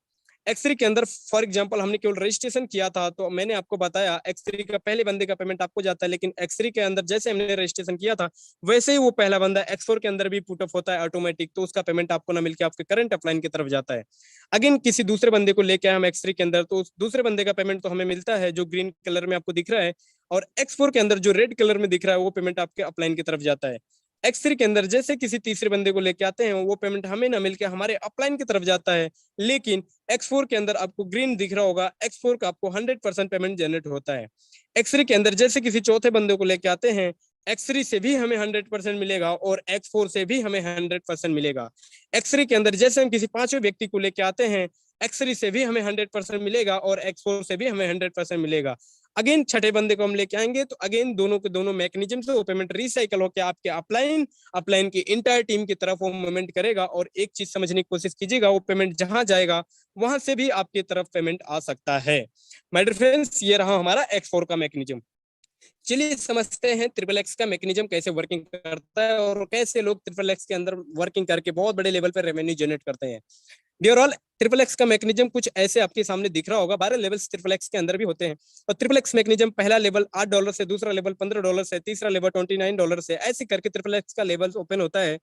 X3 के अंदर फॉर एग्जांपल हमने केवल रजिस्ट्रेशन किया था, तो मैंने आपको बताया X3 का पहले बंदे का पेमेंट आपको जाता है, लेकिन X3 के अंदर जैसे हमने रजिस्ट्रेशन किया था, वैसे ही वो पहला बंदा X4 के अंदर भी पुट अप होता है ऑटोमेटिक, तो उसका पेमेंट आपको ना मिलकर आपके करंट अपलाइन की तरफ जाता है। अगेन किसी दूसरे बंदे को लेके आए हम X3 के अंदर, तो उस दूसरे बंदे का पेमेंट तो हमें मिलता है जो ग्रीन कलर में आपको दिख रहा है, और X4 के अंदर जो रेड कलर में दिख रहा है वो पेमेंट आपके अपलाइन की तरफ जाता है। X3 के अंदर जैसे किसी तीसरे बंदे को लेके आते हैं, वो पेमेंट हमें ना मिलके हमारे अपलाइन की तरफ जाता है, लेकिन X4 के अंदर आपको ग्रीन दिख रहा होगा, X4 का आपको 100% पेमेंट जनरेट होता है। X3 के अंदर जैसे किसी चौथे बंदे को लेके आते हैं, X3 से भी हमें 100% मिलेगा और X4 से भी हमें 100% मिलेगा। X3 के अंदर जैसे हम किसी पांचवें व्यक्ति को लेके आते हैं, X3 से भी हमें 100% मिलेगा और X4 से भी हमें 100% मिलेगा। अगेन छठे बंदे को हम लेके आएंगे, तो अगेन दोनों के दोनों मैकेनिज्म से वो पेमेंट रिसाइकल होकर आपके अपलाइन की इंटायर टीम की तरफ वो मूवमेंट करेगा। और एक चीज समझने की कोशिश कीजिएगा, वो पेमेंट जहां जाएगा वहां से भी आपकी तरफ पेमेंट आ सकता है। माय डियर फ्रेंड्स, ये रहा हमारा X4 का मैकेनिज्म। चलिए समझते हैं XXX का मैकेनिज्म कैसे वर्किंग करता है और कैसे लोग XXX के अंदर वर्किंग करके बहुत बड़े लेवल पर रेवेन्यू जनरेट करते हैं। डियर ऑल, XXX का मैकेनिज्म कुछ ऐसे आपके सामने दिख रहा होगा। 12 लेवल्स XXX के अंदर भी होते हैं, और XXX मैकेनिज्म पहला लेवल $8 से, दूसरा लेवल $15 से, तीसरा लेवल $29 से, ऐसे करके XXX का लेवल ओपन होता है।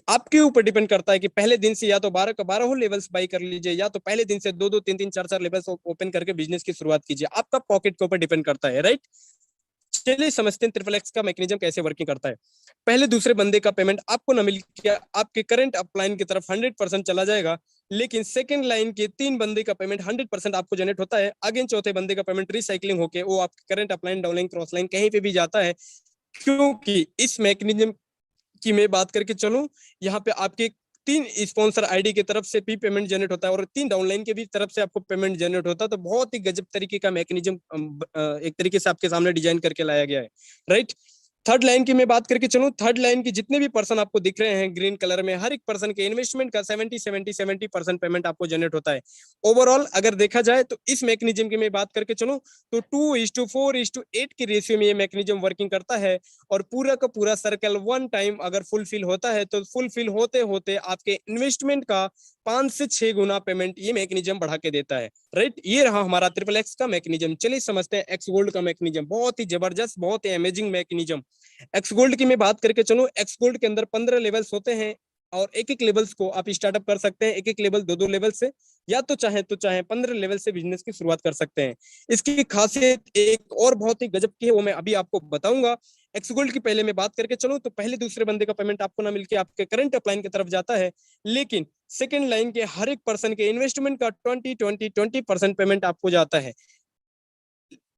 आपके ऊपर डिपेंड करता है कि पहले दिन से या तो 12 का 12 लेवल्स बाई कर लीजिए, या तो पहले दिन से 2-2, 3-3, 4-4 लेवल्स ओपन करके बिजनेस की शुरुआत कीजिए। आपका पॉकेट के ऊपर डिपेंड करता है, राइट। चलिए समझते हैं XXX का मैकेनिज्म कैसे वर्किंग करता है। पहले दूसरे बंदे का पेमेंट आपको न मिल के आपके करंट अपलाइन की तरफ 100% चला जाएगा, लेकिन सेकंड लाइन के 3 बंदे का पेमेंट 100% आपको जनरेट होता है। अगेन चौथे बंदे का पेमेंट रिसाइकलिंग होके वो आपके current upline, downline, cross line कहीं पे भी जाता है। क्योंकि इस मैकेनिज्म की मैं बात करके चलूं, यहाँ पे आपके 3 स्पॉन्सर आईडी की तरफ से भी पेमेंट जनरेट होता है और 3 डाउनलाइन के भी तरफ से आपको पेमेंट जनरेट होता है। तो बहुत ही गजब तरीके का मैकेनिज्म एक तरीके से आपके सामने डिजाइन करके लाया गया है, राइट। थर्ड लाइन की मैं बात करके चलूं, थर्ड लाइन की जितने भी पर्सन आपको दिख रहे हैं ग्रीन कलर में, हर एक पर्सन के इन्वेस्टमेंट का 70% पेमेंट आपको जनरेट होता है। ओवरऑल अगर देखा जाए तो इस मैकेनिज्म की मैं बात करके चलूं तो 2:4:8 की रेशियो में ये मैकेनिज्म वर्किंग करता है। और पूरा का पूरा सर्कल वन टाइम अगर फुलफिल होता है, तो फुलफिल होते होते आपके इन्वेस्टमेंट का 5 से 6 गुना पेमेंट ये मैकेनिज्म बढ़ा के देता है, राइट। ये रहा हमारा XXX का मैकेनिज्म। चलिए समझते हैं एक्स गोल्ड का मैकेनिज्म। बहुत ही जबरदस्त, बहुत ही अमेजिंग मैकेनिज्म। एक्स गोल्ड की मैं बात करके चलूं, एक्स गोल्ड के अंदर 15 लेवल्स होते हैं और एक लेवल्स को आप स्टार्टअप कर सकते हैं, एक लेवल 2-2 लेवल से, या तो चाहे 15 लेवल से बिजनेस की शुरुआत कर सकते हैं। इसकी खासियत एक और बहुत ही गजब की है, वो मैं अभी आपको बताऊंगा। एक्स गोल्ड की पहले मैं बात करके चलूं तो पहले दूसरे बंदे का पेमेंट आपको ना मिलके आपके करंट अपलाइन की तरफ जाता है, लेकिन सेकंड लाइन के हर एक पर्सन के इन्वेस्टमेंट का 20% पेमेंट आपको जाता है।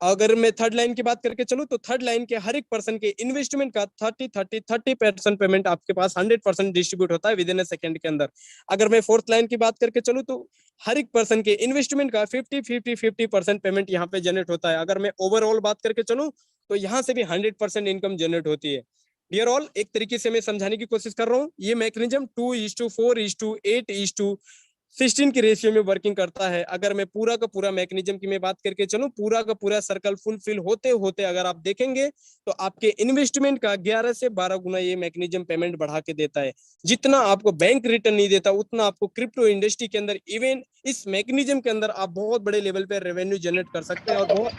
अगर मैं थर्ड लाइन की बात करके चलूं तो थर्ड लाइन के हर एक पर्सन के इन्वेस्टमेंट का 30% पेमेंट आपके पास 100% डिस्ट्रीब्यूट होता है विद इन अ सेकंड के अंदर। अगर मैं फोर्थ लाइन की बात करके चलूं तो हर एक पर्सन के इन्वेस्टमेंट का 50% पेमेंट यहाँ पे जनरेट होता है। अगर मैं ओवरऑल बात करके चलूं तो यहाँ से भी 100% इनकम जनरेट होती है। डियर ऑल, एक तरीके से मैं समझाने की कोशिश कर रहा हूँ। ये मैकेनिज्म 2:4:8:16 की रेशियो में वर्किंग करता है। अगर मैं पूरा का पूरा मैकेनिज्म की मैं बात करके चलूं, पूरा का पूरा सर्कल फुलफिल होते होते अगर आप देखेंगे तो आपके इन्वेस्टमेंट का 11 से 12 गुना ये मैकेनिज्म पेमेंट बढ़ा के देता है। जितना आपको बैंक रिटर्न नहीं देता, उतना आपको क्रिप्टो इंडस्ट्री के अंदर, इवन इस मैकेनिज्म के अंदर आप बहुत बड़े लेवल पे रेवेन्यू जनरेट कर सकते हैं और बहुत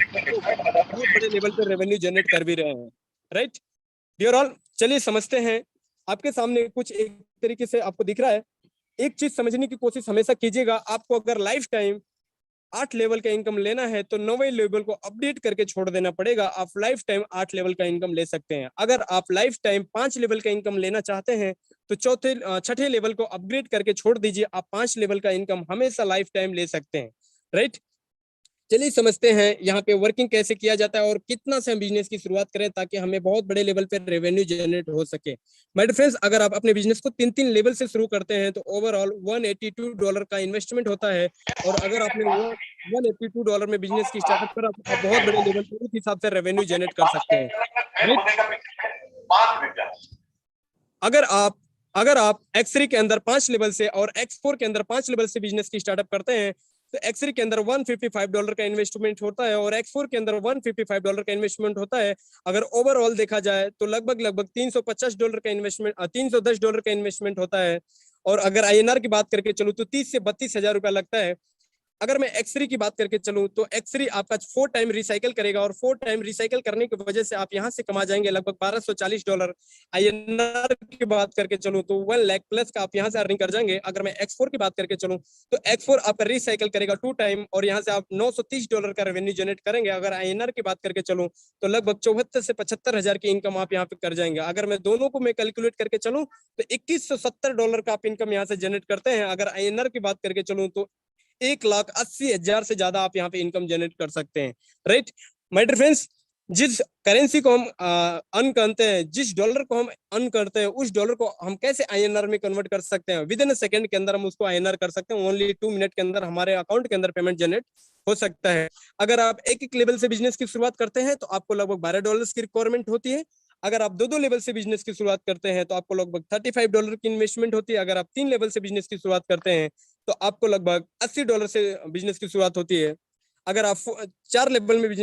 बहुत बड़े लेवल पे रेवेन्यू जनरेट कर भी रहे हैं, राइट डियर ऑल। चलिए समझते हैं, आपके सामने कुछ एक तरीके से आपको दिख रहा है। एक चीज समझने की कोशिश हमेशा कीजिएगा, आपको अगर लाइफ टाइम 8 लेवल का इनकम लेना है तो 9वें लेवल को अपडेट करके छोड़ देना पड़ेगा। आप लाइफ टाइम 8 लेवल का इनकम ले सकते हैं। अगर आप लाइफ टाइम 5 लेवल का इनकम लेना चाहते हैं तो छठे लेवल को अपग्रेड करके छोड़ दीजिए, आप 5 लेवल का इनकम हमेशा लाइफ टाइम ले सकते हैं, राइट। चलिए समझते हैं यहाँ पे वर्किंग कैसे किया जाता है और कितना से हम बिजनेस की शुरुआत करें ताकि हमें बहुत बड़े लेवल पे रेवेन्यू जनरेट हो सके। माय डियर फ्रेंड्स, अगर आप अपने बिजनेस को 3-3 लेवल से शुरू करते हैं तो ओवरऑल $182 का इन्वेस्टमेंट होता है। और अगर आपने $182 में बिजनेस की स्टार्टअप करा तो आप बहुत बड़े लेवल पे उस हिसाब से रेवेन्यू जनरेट कर सकते हैं, राइट। अगर आप X3 के अंदर 5 लेवल से और X4 के अंदर 5 लेवल से बिजनेस की स्टार्टअप करते हैं तो X3 के अंदर $155 का इन्वेस्टमेंट होता है और X4 के अंदर $155 का इन्वेस्टमेंट होता है। अगर ओवरऑल देखा जाए तो लगभग $350 का इन्वेस्टमेंट, $310 का इन्वेस्टमेंट होता है। और अगर INR की बात करके चलूँ तो 30 से 32 हजार रुपया लगता है। अगर मैं X3 की बात करके चलूं तो X3 आपका 4 टाइम रिसाइकल करेगा और 4 टाइम रिसाइकल करने की वजह से आप यहां से कमा जाएंगे लगभग $1240। INR की बात करके चलूं तो 1 लाख प्लस का आप यहां से अर्निंग कर जाएंगे। अगर मैं X4 की बात करके चलूं तो X4 आपका रिसाइकल करेगा 2 टाइम और यहां से आप $930 का रेवेन्यू जनरेट करेंगे। अगर INR की बात करके चलूं तो लगभग 74 से 75 हजार की इनकम आप यहाँ पे कर जाएंगे। अगर मैं दोनों को मैं कैलकुलेट करके चलूं तो $2170 का आप इनकम यहाँ से जनरेट करते हैं। अगर INR की बात करके चलूं तो 1,80,000 से ज्यादा आप यहाँ पे इनकम जनरेट कर सकते हैं, राइट माय डियर फ्रेंड्स। जिस करेंसी को हम अर्न करते हैं, जिस डॉलर को हम अर्न करते हैं, उस डॉलर को हम कैसे INR में कन्वर्ट कर सकते हैं। विद इन अ सेकंड के अंदर हम उसको INR कर सकते हैं। ओनली 2 मिनट के अंदर हमारे अकाउंट के अंदर पेमेंट जनरेट हो सकता है। अगर आप एक लेवल से बिजनेस की शुरुआत करते हैं तो आपको लगभग $12 की रिक्वायरमेंट होती है। अगर आप 2 लेवल से बिजनेस की शुरुआत करते हैं तो आपको लगभग $35 की इन्वेस्टमेंट होती है। अगर आप 3 लेवल से बिजनेस की शुरुआत करते हैं तो आपको लगभग $80 से बिजनेस की शुरुआत होती है। अगर आप 4 लेवल में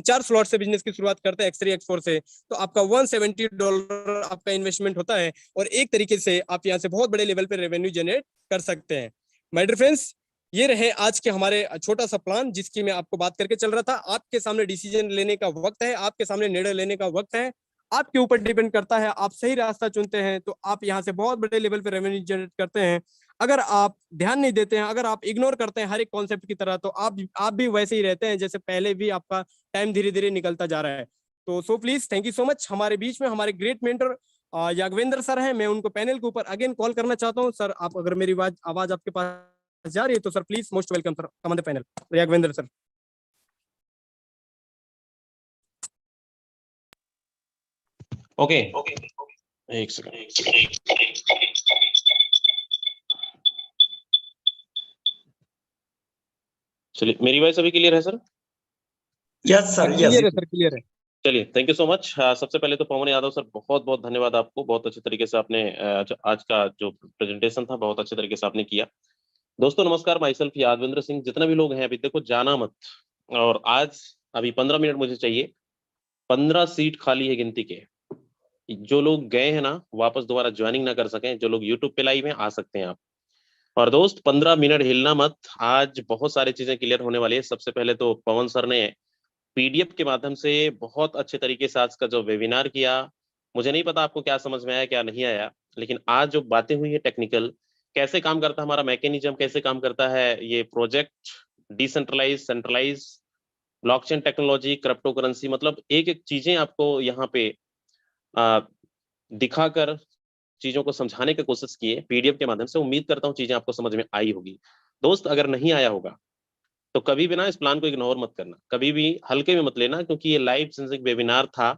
4 स्लॉट से बिजनेस की शुरुआत करते हैं X3 X4 से तो आपका $170 आपका इन्वेस्टमेंट होता है और एक तरीके से आप यहाँ से बहुत बड़े लेवल पे रेवेन्यू जनरेट कर सकते हैं। माय डियर फ्रेंड्स, ये रहे आज के हमारे छोटा सा प्लान जिसकी मैं आपको बात करके चल रहा था। आपके सामने डिसीजन लेने का वक्त है, आपके सामने निर्णय लेने का वक्त है। आपके ऊपर डिपेंड करता है, आप सही रास्ता चुनते हैं तो आप यहाँ से बहुत बड़े लेवल पे रेवेन्यू जनरेट करते हैं। अगर आप ध्यान नहीं देते हैं, अगर आप इग्नोर करते हैं हर एक कॉन्सेप्ट की तरह तो आप भी वैसे ही रहते हैं जैसे पहले भी आपका टाइम धीरे धीरे निकलता जा रहा है। तो so please thank you so much. हमारे बीच में हमारे ग्रेट मेंटर यागवेंद्र सर हैं। मैं उनको पैनल के ऊपर अगेन कॉल करना चाहता हूँ। सर, आप अगर मेरी आवाज आपके पास जा रही है तो sir please most welcome sir, come on the panel Yagvendra sir. Okay, एक सेकंड। चलिए, मेरी वॉइस अभी क्लियर है सर? यस सर, क्लियर है सर, क्लियर है। चलिए, थैंक यू सो मच। सबसे पहले तो पवन यादव सर, बहुत बहुत धन्यवाद आपको। बहुत अच्छे तरीके से आपने आज का जो प्रेजेंटेशन था बहुत अच्छे तरीके से आपने किया। दोस्तों नमस्कार, माई सेल्फ यादवेंद्र सिंह। जितना भी लोग हैं अभी देखो, जाना मत। और आज अभी 15 मिनट मुझे चाहिए, 15 सीट खाली है गिनती के। जो लोग गए हैं ना वापस दोबारा ज्वाइनिंग ना कर सकें, जो लोग यूट्यूब पे लाइव हैं आ सकते हैं आप। और दोस्त 15 मिनट हिलना मत, आज बहुत सारी चीजें क्लियर होने वाली है। सबसे पहले तो पवन सर ने PDF के माध्यम से बहुत अच्छे तरीके से आज का जो वेबिनार किया, मुझे नहीं पता आपको क्या समझ में आया क्या नहीं आया, लेकिन आज जो बातें हुई है टेक्निकल, कैसे काम करता है हमारा मैकेनिज्म, कैसे काम करता है ये project, decentralize, centralize, blockchain technology, crypto currency, मतलब एक एक चीजें आपको यहाँ पे दिखाकर चीजों को समझाने की कोशिश किए PDF के माध्यम से। उम्मीद करता हूँ चीजें आपको समझ में आई होगी। दोस्त अगर नहीं आया होगा तो कभी भी ना इस प्लान को इग्नोर मत करना, कभी भी हल्के में मत लेना, क्योंकि ये लाइव सेंसिंग वेबिनार था।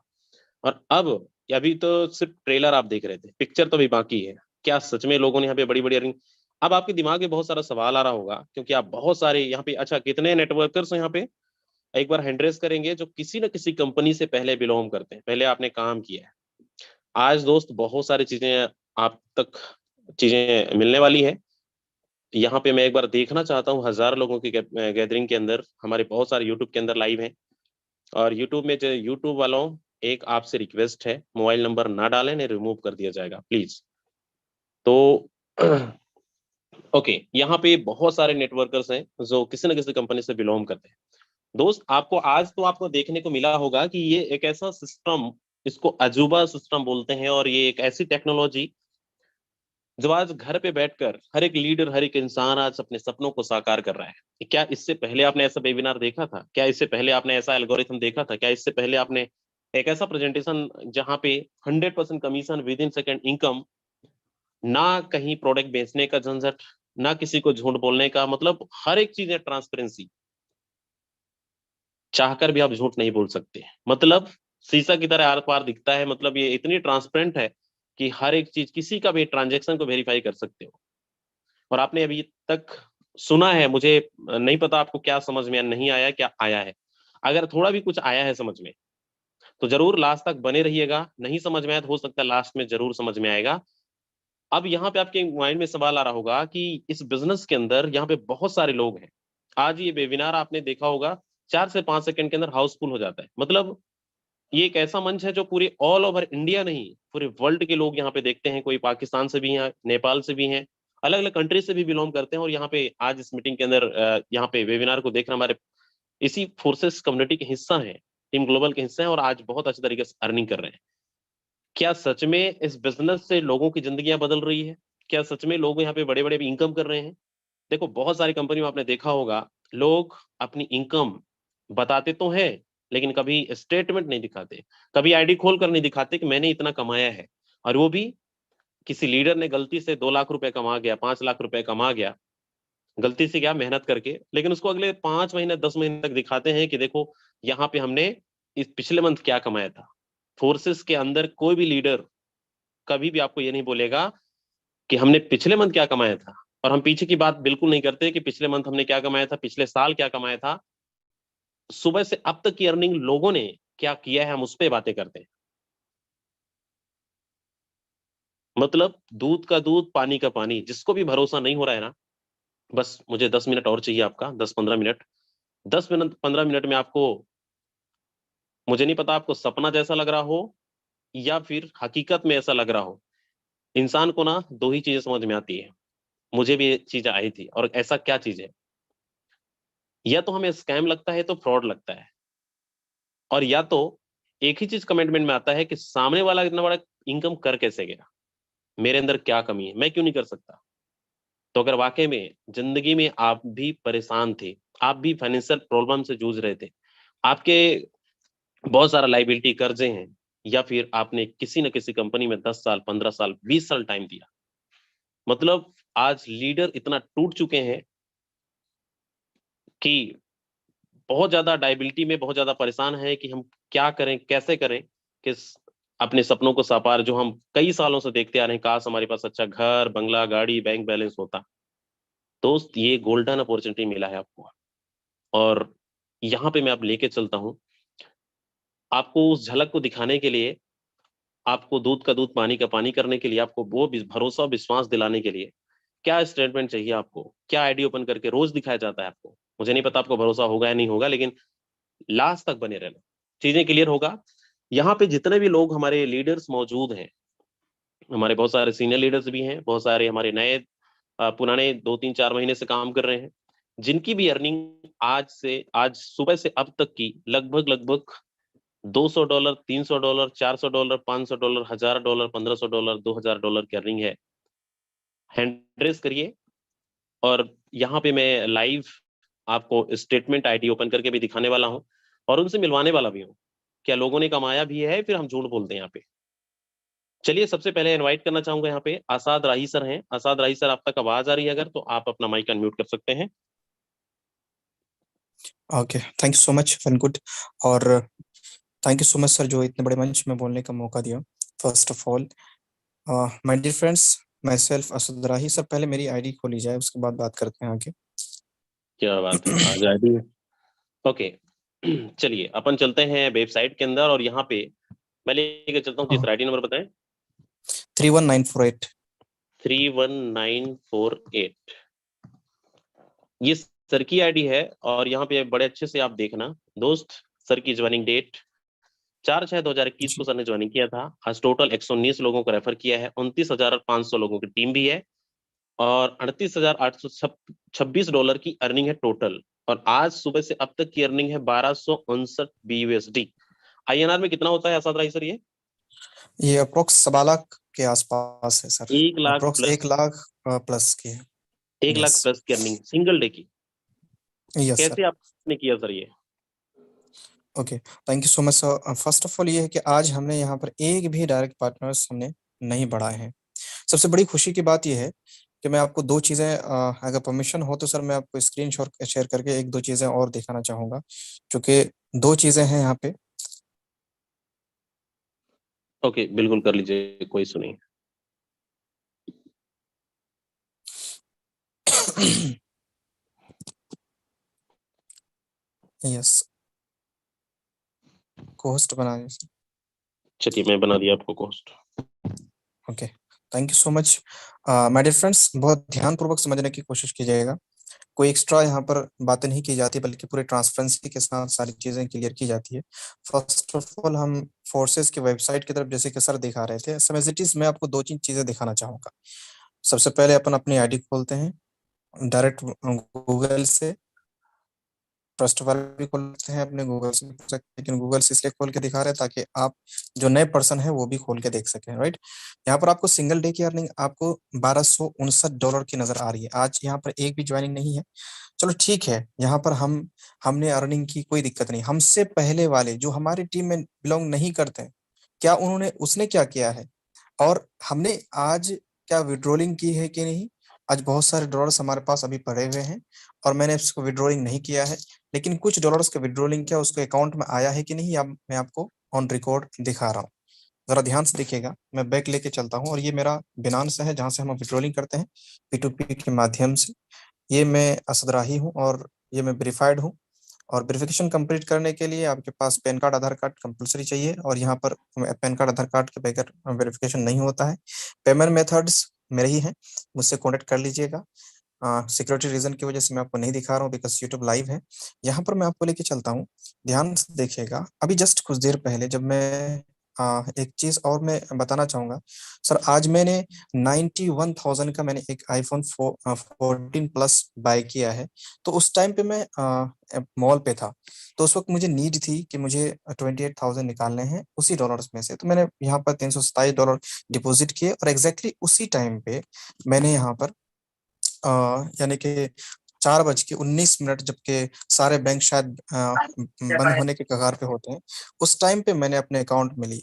और अब अभी तो सिर्फ ट्रेलर आप देख रहे थे, पिक्चर तो अभी बाकी है। क्या सच में लोगों ने यहाँ पे बड़ी बड़ी अर्निंग? अब आपके दिमाग में बहुत सारा सवाल आ रहा होगा, क्योंकि आप बहुत सारे यहाँ पे, अच्छा कितने नेटवर्कर्स हैं यहाँ पे, एक बार हैंड रेज करेंगे जो किसी न किसी कंपनी से पहले बिलोंग करते हैं, पहले आपने काम किया है। आज दोस्त बहुत सारी चीजें आप तक चीजें मिलने वाली है। यहाँ पे मैं एक बार देखना चाहता हूँ 1000 लोगों की गैदरिंग के अंदर हमारे बहुत सारे यूट्यूब के अंदर लाइव हैं। और यूट्यूब में जो यूट्यूब वालों, एक आपसे रिक्वेस्ट है, मोबाइल नंबर ना डालें, नहीं रिमूव कर दिया जाएगा प्लीज। तो ओके, यहाँ पे बहुत सारे नेटवर्कर्स हैं जो किसी न किसी कंपनी से बिलोंग करते हैं। दोस्त आपको आज तो आपको देखने को मिला होगा कि ये एक ऐसा सिस्टम, इसको अजूबा सिस्टम बोलते हैं, और ये एक ऐसी टेक्नोलॉजी जो आज घर पे बैठकर हर एक लीडर, हर एक इंसान आज अपने सपनों को साकार कर रहा है। क्या इससे पहले आपने ऐसा वेबिनार देखा था? क्या इससे पहले आपने ऐसा एल्गोरिथम देखा था? क्या इससे पहले आपने एक ऐसा प्रेजेंटेशन जहां पे 100% commission, with in second income, ना कहीं प्रोडक्ट बेचने का झंझट, ना किसी को झूठ बोलने का, मतलब हर एक चीज है ट्रांसपेरेंसी। चाहकर भी आप झूठ नहीं बोल सकते, मतलब शीशा की तरह आर पार दिखता है, मतलब ये इतनी ट्रांसपेरेंट है कि हर एक चीज, किसी का भी ट्रांजेक्शन को वेरीफाई कर सकते हो। और आपने अभी तक सुना है, मुझे नहीं पता आपको क्या समझ में नहीं आया, क्या आया है। अगर थोड़ा भी कुछ आया है समझ में, तो जरूर लास्ट तक बने रहिएगा। नहीं समझ में आया तो हो सकता है लास्ट में जरूर समझ में आएगा। अब यहाँ पे आपके माइंड में सवाल आ रहा होगा कि इस बिजनेस के अंदर यहाँ पे बहुत सारे लोग हैं। आज ये वेबिनार आपने देखा होगा 4 से 5 सेकंड के अंदर हाउसफुल हो जाता है। मतलब ये एक ऐसा मंच है जो पूरे ऑल ओवर इंडिया नहीं, पूरे वर्ल्ड के लोग यहाँ पे देखते हैं। कोई पाकिस्तान से भी हैं, नेपाल से भी हैं, अलग अलग कंट्री से भी बिलोंग करते हैं। और यहाँ पे आज इस मीटिंग के अंदर यहाँ पे वेबिनार को देख रहे हमारे इसी फोर्सेस कम्युनिटी के हिस्सा हैं, टीम ग्लोबल के हिस्से हैं, और आज बहुत अच्छे तरीके से अर्निंग कर रहे हैं। क्या सच में इस बिजनेस से लोगों की जिंदगियां बदल रही है? क्या सच में लोग यहाँ पे बड़े बड़े इनकम कर रहे हैं? देखो, बहुत सारी कंपनी में आपने देखा होगा, लोग अपनी इनकम बताते तो हैं, लेकिन कभी स्टेटमेंट नहीं दिखाते, कभी आईडी खोल कर नहीं दिखाते कि मैंने इतना कमाया है। और वो भी किसी लीडर ने गलती से 2 लाख रुपए कमा गया, 5 लाख रुपए कमा गया, गलती से क्या, मेहनत करके, लेकिन उसको अगले 5 महीने 10 महीने तक दिखाते हैं कि देखो यहाँ पे हमने इस पिछले मंथ क्या कमाया था। फोर्सेस के अंदर कोई भी लीडर कभी भी आपको ये नहीं बोलेगा कि हमने पिछले मंथ क्या कमाया था। और हम पीछे की बात बिल्कुल नहीं करते कि पिछले मंथ हमने क्या कमाया था, पिछले साल क्या कमाया था। सुबह से अब तक की अर्निंग लोगों ने क्या किया है, हम उस पर बातें करते हैं। मतलब दूध का दूध, पानी का पानी। जिसको भी भरोसा नहीं हो रहा है ना, बस मुझे 10 मिनट और चाहिए आपका, 10-15 मिनट। 10 मिनट 15 मिनट में आपको, मुझे नहीं पता आपको सपना जैसा लग रहा हो या फिर हकीकत में ऐसा लग रहा हो। इंसान को ना दो ही चीजें समझ में आती है, मुझे भी ये चीज आई थी। और ऐसा क्या चीज है, या तो हमें स्कैम लगता है, तो फ्रॉड लगता है, और या तो एक ही चीज कमेंटमेंट में आता है कि सामने वाला इतना बड़ा इनकम कर कैसे गया, मेरे अंदर क्या कमी है, मैं क्यों नहीं कर सकता। तो अगर वाकई में जिंदगी में आप भी परेशान थे, आप भी फाइनेंशियल प्रॉब्लम से जूझ रहे थे, आपके बहुत सारा लाइबिलिटी, कर्जे हैं, या फिर आपने किसी न किसी कंपनी में 10 साल 15 साल 20 साल टाइम दिया, मतलब आज लीडर इतना टूट चुके हैं कि बहुत ज्यादा डायबिलिटी में, बहुत ज्यादा परेशान है कि हम क्या करें, कैसे करें कि अपने सपनों को साकार, जो हम कई सालों से देखते आ रहे हैं, काश हमारे पास अच्छा घर, बंगला, गाड़ी, बैंक बैलेंस होता। दोस्त, ये गोल्डन अपॉर्चुनिटी मिला है आपको, और यहाँ पे मैं आप लेके चलता हूँ आपको उस झलक को दिखाने के लिए, आपको दूध का दूध, पानी का पानी करने के लिए, आपको वो भरोसा और विश्वास दिलाने के लिए। क्या स्टेटमेंट चाहिए आपको? क्या आईडी ओपन करके रोज दिखाया जाता है आपको? मुझे नहीं पता आपको भरोसा होगा या नहीं होगा, लेकिन लास्ट तक बने रहना, चीजें क्लियर होगा। यहाँ पे जितने भी लोग हमारे लीडर्स मौजूद हैं, हमारे बहुत सारे सीनियर लीडर्स भी हैं, बहुत सारे हमारे नए पुराने 2-3-4 महीने से काम कर रहे हैं, जिनकी भी अर्निंग आज सुबह से अब तक की लगभग लगभग $200, $300, $400, $500, $1000, $1500, $2000 की अर्निंग है। हैंड रेस करिए, और यहाँ पे मैं लाइव आपको स्टेटमेंट आईडी ओपन करके भी दिखाने वाला हूँ, और उनसे मिलवाने वाला भी हूँ। क्या लोगों ने कमाया भी है, फिर हम झूठ बोलते हैं यहाँ पे। चलिए, सबसे पहले इनवाइट करना चाहूंगा यहाँ पे आसाद राही सर हैं। आसाद राही सर, आप तक आवाज आ रही है अगर, तो आप अपना माइक अनम्यूट कर सकते हैं। Okay, thank you so much, very good. और thank you so much sir, जो इतने बड़े मंच में बोलने का मौका दिया। First of all my dear friends, myself Asad Rahi sir. पहले मेरी आईडी खोली जाए, उसके बाद बात करते हैं आगे। क्या बात है, आज आईडी। ओके, चलिए अपन चलते हैं वेबसाइट के अंदर, और यहाँ पे मैं लेके चलता हूँ। तीसरा आईडी नंबर बताएं। 31948। 31948 ये सर की आईडी है, और यहाँ पे बड़े अच्छे से आप देखना दोस्त। सर की ज्वाइनिंग डेट 4/6/2021 को सर ने ज्वाइनिंग किया था। आज टोटल 119 लोगों को रेफर किया है, 29,500 लोगों की टीम भी है, और $38,826 की अर्निंग है टोटल। और आज सुबह से अब तक की अर्निंग है 1259 BUSD। INR में कितना होता है आसाद राय सर ये अप्रोक्स 1.25 लाख के आसपास है sir. 1 lakh approx plus? 1 lakh plus की है। 1 लाख यस प्लस की अर्निंग सिंगल डे की? Yes sir. कैसे आपने किया सर ये? Okay, thank you so much sir. First of all ये है कि आज हमने यहाँ पर एक भी डायरेक्ट पार्टनर्स हमने नहीं बढ़ाए हैं। सबसे बड़ी खुशी की बात यह है कि मैं आपको दो चीज़ें, अगर परमिशन हो तो सर मैं आपको स्क्रीन शॉट शेयर करके एक दो चीज़ें और दिखाना चाहूँगा, क्योंकि दो चीज़ें हैं यहाँ पे। ओके, बिल्कुल कर लीजिए, कोई सुनिए। यस, होस्ट बना दीजिए। चलिए, मैं बना दिया आपको cost. Okay, thank you so much. My dear friends, बहुत ध्यानपूर्वक समझने की कोशिश कीजिएगा। कोई एक्स्ट्रा यहाँ पर बातें नहीं की जाती, बल्कि पूरे ट्रांसपेरेंसी के साथ सारी चीजें क्लियर की जाती है। फर्स्ट ऑफ ऑल हम फोर्सेस की वेबसाइट की तरफ, जैसे कि सर दिखा रहे थे, एसएमएसटीज में आपको दो तीन चीजें दिखाना चाहूंगा। सबसे पहले अपन अपनी आईडी खोलते हैं डायरेक्ट गूगल से। फर्स्ट ऑफ ऑल भी खोलते हैं अपने गूगल से, लेकिन गूगल से इसलिए खोल के दिखा रहे हैं ताकि आप जो नए पर्सन है वो भी खोल के देख सकें, राइट। यहाँ पर आपको सिंगल डे की अर्निंग आपको $1259 की नजर आ रही है। आज यहाँ पर एक भी ज्वाइनिंग नहीं है। चलो ठीक है, यहाँ पर हमने अर्निंग की कोई दिक्कत नहीं। हमसे पहले वाले जो हमारी टीम में बिलोंग नहीं करते हैं, क्या उसने क्या किया है, और हमने आज क्या विड्रॉलिंग की है कि नहीं। आज बहुत सारे डॉलर्स हमारे पास अभी पड़े हुए हैं और मैंने उसको विड्रॉलिंग नहीं किया है, लेकिन कुछ डॉलर्स का विड्रॉलिंग किया, उसको अकाउंट में आया है कि नहीं, अब मैं आपको ऑन रिकॉर्ड दिखा रहा हूँ। जरा ध्यान से देखिएगा, मैं बैक लेके चलता हूँ और ये मेरा बिनांस है जहां से हम विड्रॉलिंग करते हैं P2P के माध्यम से। ये मैं असद राही हूँ और ये मैं वेरीफाइड हूँ। और वेरिफिकेशन कंप्लीट करने के लिए आपके पास पैन कार्ड आधार कार्ड कंपलसरी चाहिए, और यहाँ पर पैन कार्ड आधार कार्ड के बगैर वेरिफिकेशन नहीं होता है। पेमेंट मेथड्स मेरे ही हैं, मुझसे कॉन्टेक्ट कर लीजिएगा। सिक्योरिटी रीजन की वजह से मैं आपको नहीं दिखा रहा हूँ, बिकॉज यूट्यूब लाइव है। यहाँ पर मैं आपको लेके चलता हूँ, ध्यान से देखिएगा। अभी जस्ट कुछ देर पहले जब मैं एक चीज और मैं बताना चाहूंगा सर। आज मैंने 91,000 का मैंने एक iPhone 14 प्लस बाय किया है। तो उस टाइम पे मैं मॉल पे था, तो उस वक्त मुझे नीड थी कि मुझे 28,000 निकालने हैं उसी डॉलर्स में से। तो मैंने यहाँ पर $327 डिपॉजिट किए, और एग्जैक्टली उसी टाइम पे मैंने यहाँ पर यानी कि 4:19, जबकि सारे बैंक शायद बंद होने के कगार पे होते हैं, उस टाइम पे मैंने अपने अकाउंट में ली।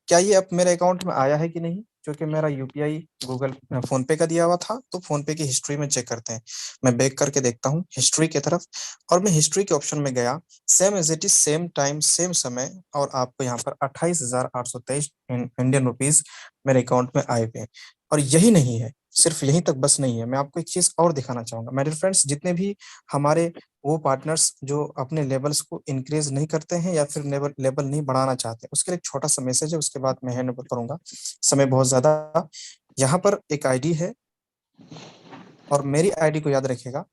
क्या ये अब मेरे अकाउंट में आया है कि नहीं, क्योंकि मेरा यूपीआई गूगल फोन पे का दिया हुआ था, तो फोन पे की हिस्ट्री में चेक करते हैं। मैं बैक करके देखता हूँ हिस्ट्री की तरफ, और मैं हिस्ट्री के ऑप्शन में गया, same as it is, same time same समय, और आपको यहाँ पर 28,823 इंडियन रुपीज मेरे अकाउंट में आए हुए हैं। और यही नहीं है, सिर्फ यहीं तक बस नहीं है, मैं आपको एक चीज और दिखाना चाहूंगा। मेरे फ्रेंड्स, जितने भी हमारे वो पार्टनर्स जो अपने लेवल्स को इंक्रीज नहीं करते हैं या फिर लेवल नहीं बढ़ाना चाहते, उसके लिए एक छोटा सा मैसेज है, उसके बाद मैं हैंड ओवर करूंगा, समय बहुत ज्यादा। यहाँ पर एक आईडी है, और मेरी आईडी को याद रखिएगा,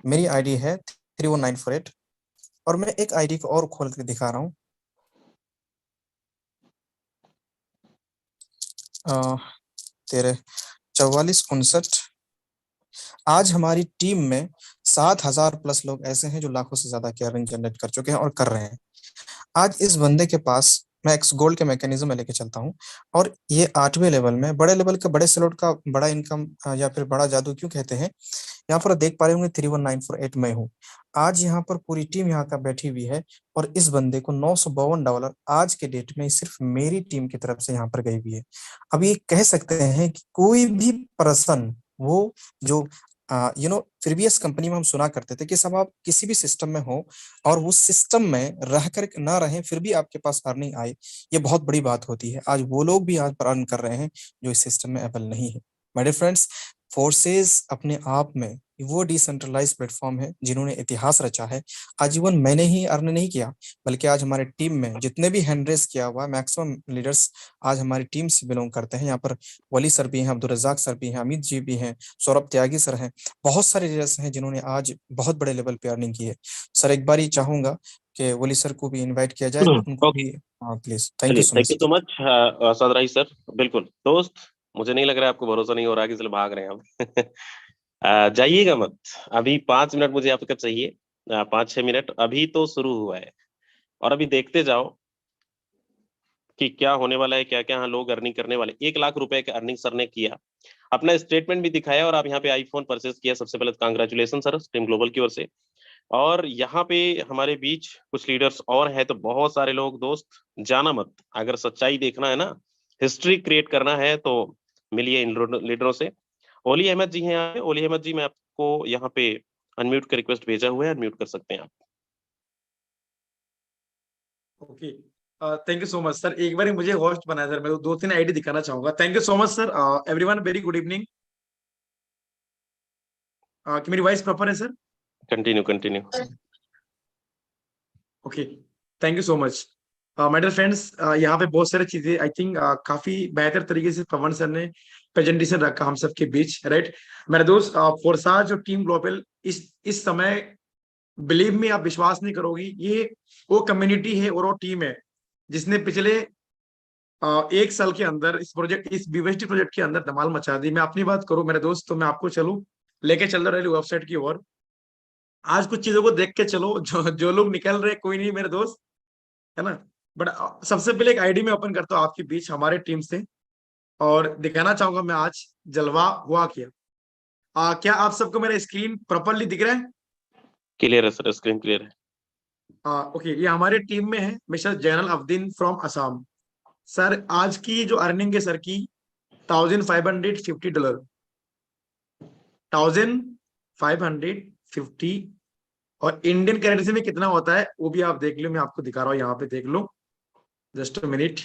मेरी आईडी है 31948। और मैं एक आईडी को और खोल कर दिखा रहा हूँ, तेरे 4459। आज हमारी टीम में 7,000 प्लस लोग ऐसे हैं जो लाखों से ज्यादा की अर्निंग जनरेट कर चुके हैं और कर रहे हैं। आज इस बंदे के पास मैं एक्स गोल्ड के मैकेनिज्म में लेके चलता हूँ, और ये 8वें लेवल में, बड़े लेवल का, बड़े स्लॉट का बड़ा इनकम या फिर बड़ा जादू क्यों कहते हैं, यहाँ पर देख पा रहे होंगे 31948 में हूँ। आज यहाँ पर पूरी टीम यहाँ का बैठी हुई है, और इस बंदे को $952 आज के डेट में सिर्फ मेरी टीम की तरफ से यहाँ पर गई हुई है। अब ये कह सकते हैं कि कोई भी पर्सन, वो जो प्रीवियस कंपनी में हम सुना करते थे कि सब आप किसी भी सिस्टम में हो और उस सिस्टम में रह कर ना रहें, फिर भी आपके पास अर्निंग आए, ये बहुत बड़ी बात होती है। आज वो लोग भी आज पर अर्न कर रहे हैं जो इस सिस्टम में अवेल नहीं है। माय डियर फ्रेंड्स, फोर्सेस अपने आप में वो डिसेंट्रलाइज प्लेटफॉर्म है जिन्होंने इतिहास रचा है। आजीवन मैंने ही अर्न नहीं किया, बल्कि आज हमारे टीम में जितने भी हैंड रेस किया हुआ, मैक्सिमम लीडर्स आज हमारी टीम से बिलोंग करते हैं। यहाँ पर वली सर भी हैं, अब्दुल रजाक सर भी हैं, अमित जी भी हैं, सौरभ त्यागी सर हैं, बहुत सारे लीडर्स हैं जिन्होंने आज बहुत बड़े लेवल पे अर्निंग की है। सर, एक बार ही चाहूंगा कि वली सर को भी इन्वाइट किया जाए, उनको ओके, भी। हाँ प्लीज, थैंक यू चलिए, सो thank you much. So much Asad Rahi sir. बिल्कुल दोस्त, मुझे नहीं लग रहा है आपको भरोसा नहीं हो रहा कि इसलिए भाग रहे हैं आप। जाइएगा मत, अभी 5 मिनट मुझे आपका चाहिए। 5-6 मिनट अभी तो शुरू हुआ है, और अभी देखते जाओ कि क्या होने वाला है, क्या क्या लोग अर्निंग करने वाले। 1 लाख रुपए का अर्निंग सर ने किया, अपना स्टेटमेंट भी दिखाया, और आप यहाँ पे आईफोन परचेज किया। सबसे पहले कांग्रेचुलेशन सर टीम ग्लोबल की ओर से। और यहाँ पे हमारे बीच कुछ लीडर्स और हैं, तो बहुत सारे लोग दोस्त जाना मत। अगर सच्चाई देखना है ना, हिस्ट्री क्रिएट करना है, तो मिलिए इन लीडरों से। ओली अहमद जी हैं यहाँ पे। ओली अहमद जी, मैं आपको यहाँ पे अनम्यूट का रिक्वेस्ट भेजा हुआ है, अनम्यूट कर सकते हैं आप। Okay, thank you so much sir. एक बार मुझे होस्ट बनाया सर, मैं 2-3 आईडी दिखाना चाहूंगा। Thank you so much sir. Everyone very good evening. कि मेरी वॉइस प्रॉपर है sir? Continue continue. Okay, thank you so much my dear friends. यहाँ पे बहुत सारी चीजें आई थिंक काफी बेहतर तरीके से पवन सर ने प्रेजेंटेशन रखा हम सबके बीच, राइट। मेरे दोस्त, फोर्साज और टीम ग्लोबल इस समय, बिलीव में, आप विश्वास नहीं करोगी, ये वो कम्युनिटी है और वो टीम है जिसने पिछले 1 साल के अंदर इस बीवेस्टी प्रोजेक्ट के अंदर धमाल मचा दी। मैं अपनी बात करूं मेरे दोस्त, तो मैं आपको चलूं लेके चल रहा वेबसाइट की ओर। आज कुछ चीजों को देख के चलो, जो लोग निकल रहे, कोई नहीं मेरे दोस्त, है ना। बट सबसे पहले एक आईडी में ओपन करता हूँ आपके बीच हमारे टीम से, और दिखाना चाहूंगा मैं आज जलवा हुआ क्या। क्या आप सबको मेरा स्क्रीन प्रॉपरली दिख रहा है? क्लियर है सर, स्क्रीन क्लियर है। ओके, ये हमारे टीम में है mister जैनल Abdeen from Assam. Sir आज की जो अर्निंग है सर की $1550, 1550, और इंडियन करेंसी में कितना होता है वो भी आप देख लो। मैं आपको दिखा रहा हूँ, यहाँ पे देख लो, जस्ट अ मिनट,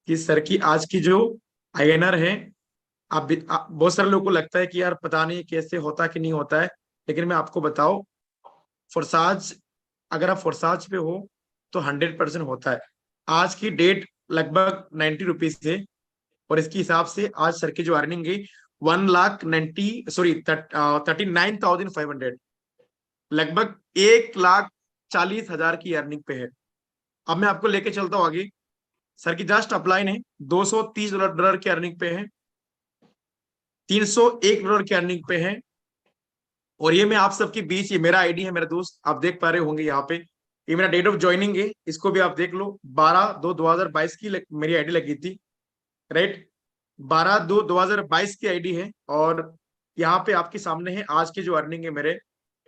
कि सर की आज की जो INR है। बहुत सारे लोगों को लगता है कि यार पता नहीं कैसे होता कि नहीं होता है, लेकिन मैं आपको बताऊं, फोर्साज, अगर आप फोर्साज पे हो तो 100% होता है। आज की डेट लगभग 90 रुपीज है, और इसके हिसाब से आज सर की जो अर्निंग है 1,39,500, लगभग 1,40,000 की अर्निंग पे है। अब मैं आपको लेके चलता हूँ आगे। सर की जस्ट अपलाइन है, $230 की अर्निंग पे है, $301 की अर्निंग पे है। और ये मैं आप सबके बीच, ये मेरा आईडी है मेरे दोस्त, आप देख पा रहे होंगे यहाँ पे, ये मेरा डेट ऑफ ज्वाइनिंग है, इसको भी आप देख लो। 12/2/2022 की मेरी आईडी लगी थी, राइट। 12/2/2022 की आईडी है, और यहाँ पे आपके सामने है आज की जो अर्निंग है मेरे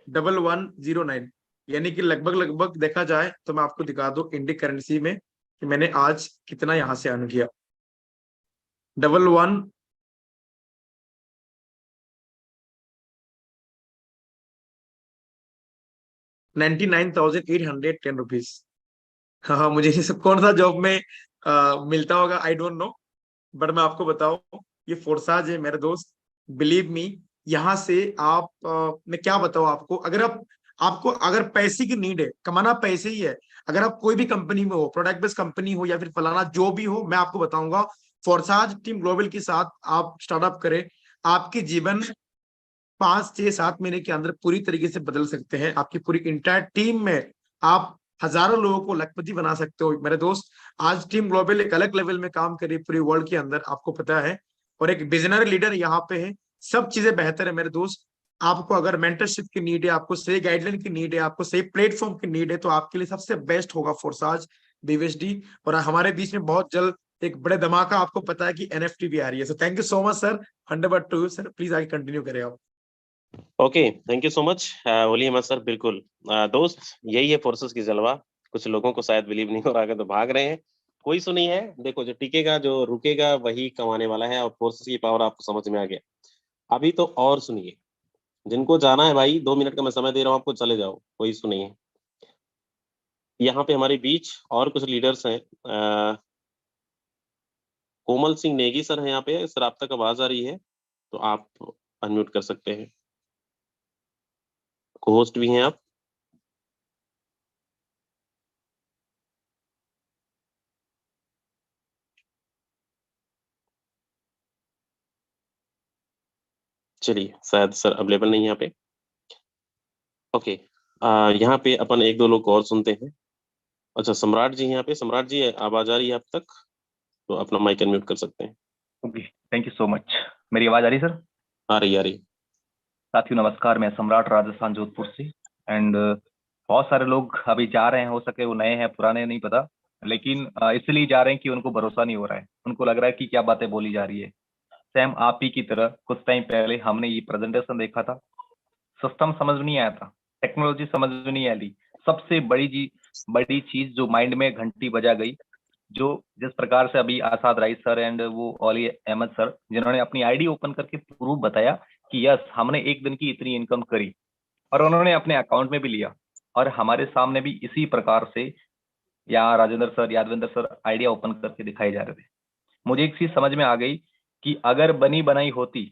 1109, यानी कि लगभग लगभग देखा जाए तो मैं आपको दिखा दूं इंडियन करेंसी में कि मैंने आज कितना यहाँ से अर्न किया। 11 $99,810। हाँ हाँ, मुझे ये सब कौन सा जॉब में मिलता होगा, आई डोंट नो, बट मैं आपको बताऊं, ये फोर्साज है मेरे दोस्त। बिलीव मी, यहाँ से आप मैं क्या बताऊं आपको, आपको अगर पैसे की नीड है, कमाना पैसे ही है, अगर आप कोई भी कंपनी में हो, प्रोडक्ट बेस्ड कंपनी हो या फिर फलाना जो भी हो, मैं आपको बताऊंगा फोर्साज टीम ग्लोबल के साथ आप स्टार्टअप करें। आपके जीवन 5 6 7 महीने के अंदर पूरी तरीके से बदल सकते हैं। आपकी पूरी इंटायर टीम में आप हजारों लोगों को लखपति बना सकते हो मेरे दोस्त। आज टीम ग्लोबल एक अलग लेवल में काम कर रही है पूरी वर्ल्ड के अंदर, आपको पता है, और एक विजनरी लीडर यहाँ पे है। सब चीजें बेहतर है मेरे दोस्त। आपको अगर मेंटरशिप की नीड है, आपको सही गाइडलाइन की नीड है, आपको सही प्लेटफॉर्म की नीड है, तो आपके लिए सबसे बेस्ट होगा फोर्साज बीवेसडी। और हमारे बीच में बहुत जल्द एक बड़े धमाका, आपको पता है कि NFT भी आ रही है। So thank you so much sir, 100/2 sir, please आगे कंटिन्यू करें आप। Okay, thank you so much Oli Ahmad sir. बिल्कुल दोस्त, यही है फोर्सेस की जलवा। कुछ लोगों को शायद बिलीव नहीं हो रहा है तो भाग रहे हैं, कोई सुनी है। देखो, जो टिकेगा, जो रुकेगा, वही कमाने वाला है, और फोर्सेस की पावर आपको समझ में आ गया। अभी तो और सुनिए, जिनको जाना है भाई, 2 मिनट का मैं समय दे रहा हूँ आपको, चले जाओ, कोई सुनिए। यहाँ पे हमारे बीच और कुछ लीडर्स हैं। कोमल सिंह नेगी सर हैं यहाँ पे। सर, आप तक आवाज आ रही है तो आप अनम्यूट कर सकते हैं, को होस्ट भी हैं आप। चलिए, शायद सर अवेलेबल नहीं है यहाँ पे। ओके, यहाँ पे अपन 1-2 लोग को और सुनते हैं। अच्छा, सम्राट जी यहाँ पे। सम्राट जी, आवाज आ रही है आप तक? तो अपना माइक अनम्यूट कर सकते हैं। Okay, thank you so much. मेरी आवाज आ रही है सर? आ रही, आ रही। साथियों नमस्कार, मैं सम्राट राजस्थान जोधपुर से। एंड बहुत सारे लोग अभी जा रहे हैं, हो सके वो नए हैं पुराने नहीं पता, लेकिन इसलिए जा रहे हैं कि उनको भरोसा नहीं हो रहा है, उनको लग रहा है कि क्या बातें बोली जा रही है। सेम आप ही की तरह कुछ टाइम पहले हमने ये प्रेजेंटेशन देखा था, सिस्टम समझ में नहीं आया था, टेक्नोलॉजी समझ में नहीं आई। सबसे बड़ी चीज जो माइंड में घंटी बजा गई, जो जिस प्रकार से अभी आसाद राइस सर एंड वो ओली अहमद सर जिन्होंने अपनी आईडी ओपन करके प्रूफ बताया कि यस हमने एक दिन की इतनी इनकम करी, और उन्होंने अपने अकाउंट में भी लिया, और हमारे सामने भी इसी प्रकार से या Rajendra sir Yadvendra sir idea open करके दिखाए जा रहे थे। मुझे एक चीज समझ में आ गई कि अगर बनी बनाई होती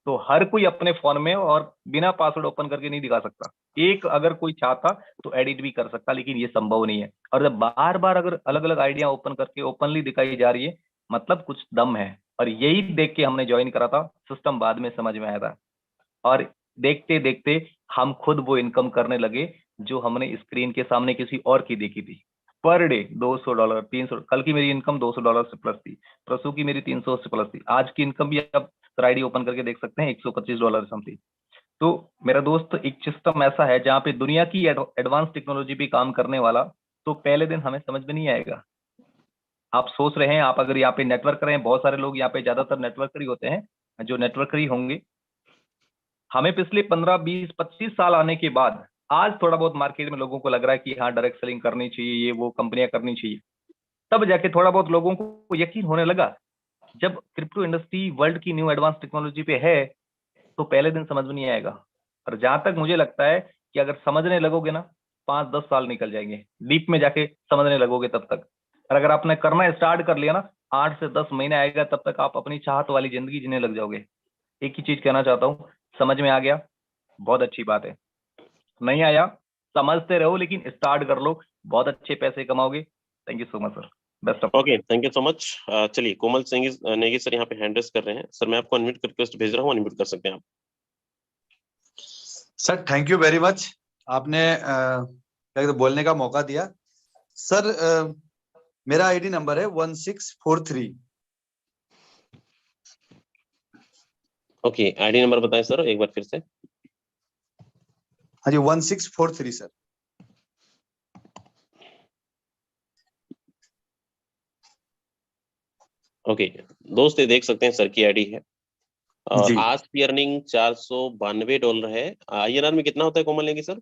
तो हर कोई अपने फोन में और बिना पासवर्ड ओपन करके नहीं दिखा सकता। एक अगर कोई चाहता तो एडिट भी कर सकता, लेकिन ये संभव नहीं है। और जब बार बार अगर अलग अलग आइडिया ओपन करके ओपनली दिखाई जा रही है, मतलब कुछ दम है। और यही देख के हमने ज्वाइन करा था, सिस्टम बाद में समझ में आया था, और देखते देखते हम खुद वो इनकम करने लगे जो हमने स्क्रीन के सामने किसी और की देखी थी। Per day $200, 300। कल की मेरी इनकम $200 से प्लस थी, परसों की मेरी 300 से प्लस थी, आज की इनकम भी आप आईडी ओपन करके देख सकते हैं $125 समथिंग। तो मेरा दोस्त एक सिस्टम ऐसा है जहाँ पे दुनिया की एडवांस टेक्नोलॉजी पे काम करने वाला, तो पहले दिन हमें समझ में नहीं आएगा। आप सोच रहे हैं, आप अगर यहाँ पे नेटवर्क करें, बहुत सारे लोग यहाँ पे ज्यादातर नेटवर्कर ही होते हैं, जो नेटवर्कर ही होंगे। हमें पिछले 15, 20, 25 साल आने के बाद आज थोड़ा बहुत मार्केट में लोगों को लग रहा है कि हाँ डायरेक्ट सेलिंग करनी चाहिए, ये वो कंपनियां करनी चाहिए। तब जाके थोड़ा बहुत लोगों को यकीन होने लगा। जब क्रिप्टो इंडस्ट्री वर्ल्ड की न्यू एडवांस टेक्नोलॉजी पे है, तो पहले दिन समझ में नहीं आएगा। और जहां तक मुझे लगता है कि अगर समझने लगोगे ना, 5-10 साल निकल जाएंगे, डीप में जाके समझने लगोगे तब तक। और अगर आपने करना स्टार्ट कर लिया ना, 8 से 10 महीने आएगा, तब तक आप अपनी चाहत वाली जिंदगी जीने लग जाओगे। एक ही चीज कहना चाहता हूँ, समझ में आ गया बहुत अच्छी बात है, नहीं आया समझते रहो, लेकिन स्टार्ट कर लो, बहुत अच्छे पैसे कमाओगे। Thank you so much sir, best of. Okay, thank you so much. चलिए, कोमल सिंह नेगी सर यहाँ पे हैंड रेस कर रहे हैं। सर मैं आपको अनम्यूट कर रिक्वेस्ट भेज रहा हूँ, अनम्यूट कर सकते हैं आप। Sir thank you very much, आपने बोलने का मौका दिया। सर मेरा आईडी नंबर है 1643। ओके, आईडी नंबर बताएं सर एक बार फिर से। हाँ जी, 1643 सर। ओके दोस्त, ये देख सकते हैं सर की आईडी है, और जी आज की अर्निंग $492 है। INR में कितना होता है कोमल नेगी सर?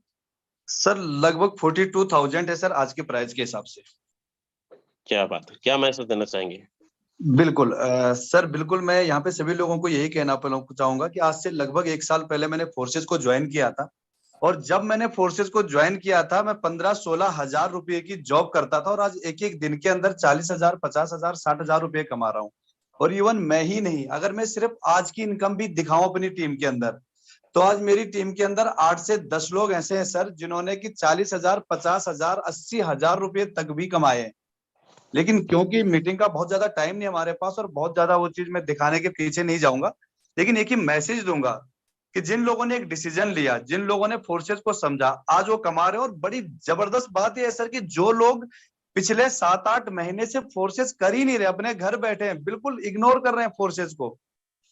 सर लगभग 42,000 है सर आज के प्राइस के हिसाब से। क्या बात है, क्या मैसेज देना चाहेंगे? बिल्कुल सर, बिल्कुल मैं यहाँ पे सभी लोगों को यही कहना चाहूंगा कि आज से लगभग 1 साल पहले मैंने फोर्सेस को ज्वाइन किया था, और जब मैंने फोर्सेस को ज्वाइन किया था मैं 15-16 हजार रुपए की जॉब करता था, और आज एक एक दिन के अंदर 40,000, 50,000, 60,000 रुपए कमा रहा हूँ। और इवन मैं ही नहीं, अगर मैं सिर्फ आज की इनकम भी दिखाऊं अपनी टीम के अंदर, तो आज मेरी टीम के अंदर 8 से 10 लोग ऐसे हैं सर जिन्होंने कि 40,000, 50,000, 80,000 रुपए तक भी कमाए हैं। लेकिन क्योंकि मीटिंग का बहुत ज्यादा टाइम नहीं हमारे पास, और बहुत ज्यादा वो चीज मैं दिखाने के पीछे नहीं जाऊंगा, लेकिन एक ही मैसेज दूंगा कि जिन लोगों ने एक डिसीजन लिया, जिन लोगों ने फोर्सेस को समझा, आज वो कमा रहे हैं। और बड़ी जबरदस्त बात यह है सर कि जो लोग पिछले 7-8 महीने से फोर्सेस कर ही नहीं रहे, अपने घर बैठे हैं, बिल्कुल इग्नोर कर रहे हैं फोर्सेस को,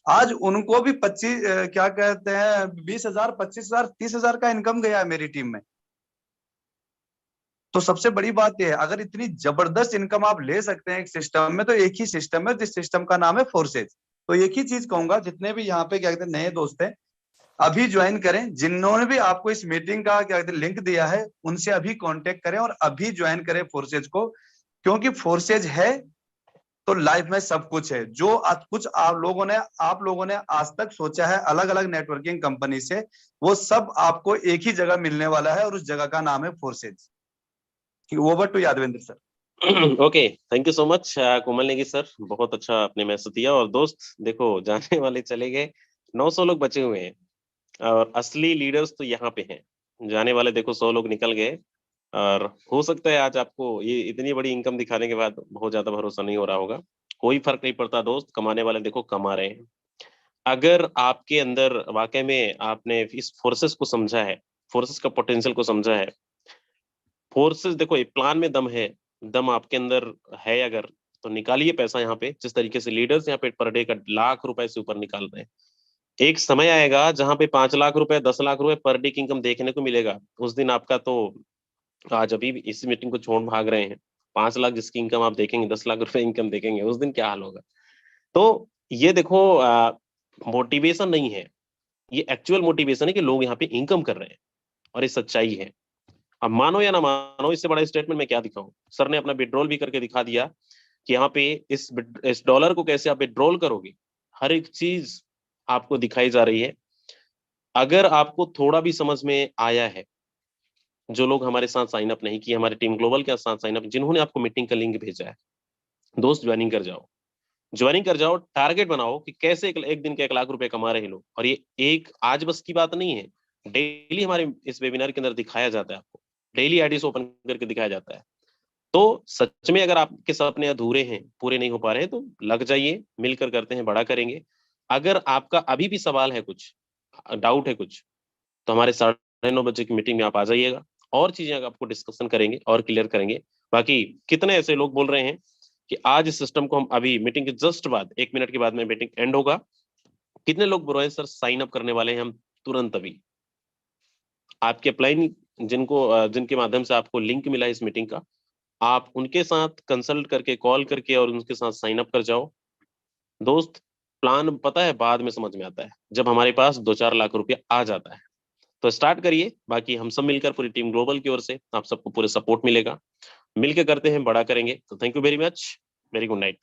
आज उनको भी 25 क्या कहते हैं 20,000, 25,000, 30,000 का इनकम गया है मेरी टीम में। तो सबसे बड़ी बात यह है, अगर इतनी जबरदस्त इनकम आप ले सकते हैं एक सिस्टम में, तो एक ही सिस्टम है जिस सिस्टम का नाम है फोर्सेज। तो एक ही चीज कहूंगा, जितने भी यहाँ पे क्या कहते हैं नए दोस्त हैं, अभी ज्वाइन करें। जिन्होंने भी आपको इस मीटिंग का क्या कहते हैं लिंक दिया है, उनसे अभी कांटेक्ट करें और अभी ज्वाइन करें फोर्सेज को, क्योंकि फोर्सेज है तो लाइफ में सब कुछ है। जो कुछ आप लोगों ने आज तक सोचा है अलग अलग नेटवर्किंग कंपनी से, वो सब आपको एक ही जगह मिलने वाला है, और उस जगह का नाम है forces. Over to Yadvendra sir. Okay, thank you so much Komal Negi sir, बहुत अच्छा आपने मैसेज दिया। और दोस्त देखो, जाने वाले चले गए, 900 लोग बचे हुए हैं, और असली लीडर्स तो यहाँ पे हैं। जाने वाले देखो 100 लोग निकल गए, और हो सकता है आज आपको ये इतनी बड़ी इनकम दिखाने के बाद बहुत ज्यादा भरोसा नहीं हो रहा होगा। कोई फर्क नहीं पड़ता दोस्त, कमाने वाले देखो कमा रहे हैं। अगर आपके अंदर वाकई में आपने इस फोर्सेस को समझा है, फोर्सेस का पोटेंशियल को समझा है, फोर्सेस देखो एक प्लान में दम है, दम आपके अंदर है अगर, तो निकालिए पैसा यहाँ पे। जिस तरीके से लीडर्स यहाँ पे पर डे का लाख रुपए से ऊपर निकाल रहे हैं, एक समय आएगा जहां पे 5 लाख रुपए, 10 लाख रुपए पर डे की इनकम देखने को मिलेगा। उस दिन आपका तो आज अभी भी इस मीटिंग को छोड़ भाग रहे हैं। 5 लाख जिसकी इनकम आप देखेंगे, 10 लाख रुपए इनकम देखेंगे, उस दिन क्या हाल होगा। तो ये देखो मोटिवेशन नहीं है, ये एक्चुअल मोटिवेशन है कि लोग यहाँ पे इनकम कर रहे हैं और ये सच्चाई है। अब मानो या ना मानो, इससे बड़ा स्टेटमेंट मैं क्या दिखाऊं। सर ने अपना विड्रॉल भी करके दिखा दिया कि यहाँ पे इस डॉलर को कैसे आप विड्रॉल करोगे, हर एक चीज आपको दिखाई जा रही है। अगर आपको थोड़ा भी समझ में आया है, जो लोग हमारे साथ साइन अप नहीं किए, हमारे टीम ग्लोबल के साथ साइन अप, जिन्होंने आपको मीटिंग का लिंक भेजा है, दोस्त ज्वाइनिंग कर जाओ, ज्वाइनिंग कर जाओ। टारगेट बनाओ कि कैसे एक दिन के 1 लाख रुपए कमा रहे हैं लोग। और ये एक आज बस की बात नहीं है, डेली हमारे इस वेबिनार के अंदर दिखाया जाता है आपको, डेली आईडीज ओपन करके दिखाया जाता है। तो सच में अगर आपके सपने अधूरे हैं, पूरे नहीं हो पा रहे हैं, तो लग जाइए, मिलकर करते हैं, बड़ा करेंगे। अगर आपका अभी भी सवाल है, कुछ डाउट है कुछ, तो हमारे 9:30 की मीटिंग में आप आ जाइएगा, और चीजें आपको डिस्कशन करेंगे और क्लियर करेंगे। बाकी कितने ऐसे लोग बोल रहे हैं कि आज इस सिस्टम को हम अभी मीटिंग के जस्ट बाद 1 मिनट के बाद में मीटिंग एंड होगा, कितने लोग बोल रहे हैं सर साइन अप करने वाले हैं हम तुरंत अभी। आपके अप्लाई जिनके माध्यम से आपको लिंक मिला है इस मीटिंग का, आप उनके साथ कंसल्ट करके, कॉल करके और उनके साथ साइन अप कर जाओ। दोस्त, प्लान पता है बाद में समझ में आता है, जब हमारे पास 2-4 लाख रुपया आ जाता है। तो स्टार्ट करिए। बाकी हम सब मिलकर, पूरी टीम ग्लोबल की ओर से आप सबको पूरे सपोर्ट मिलेगा, मिलकर करते हैं, बड़ा करेंगे। तो thank you very much, very good night.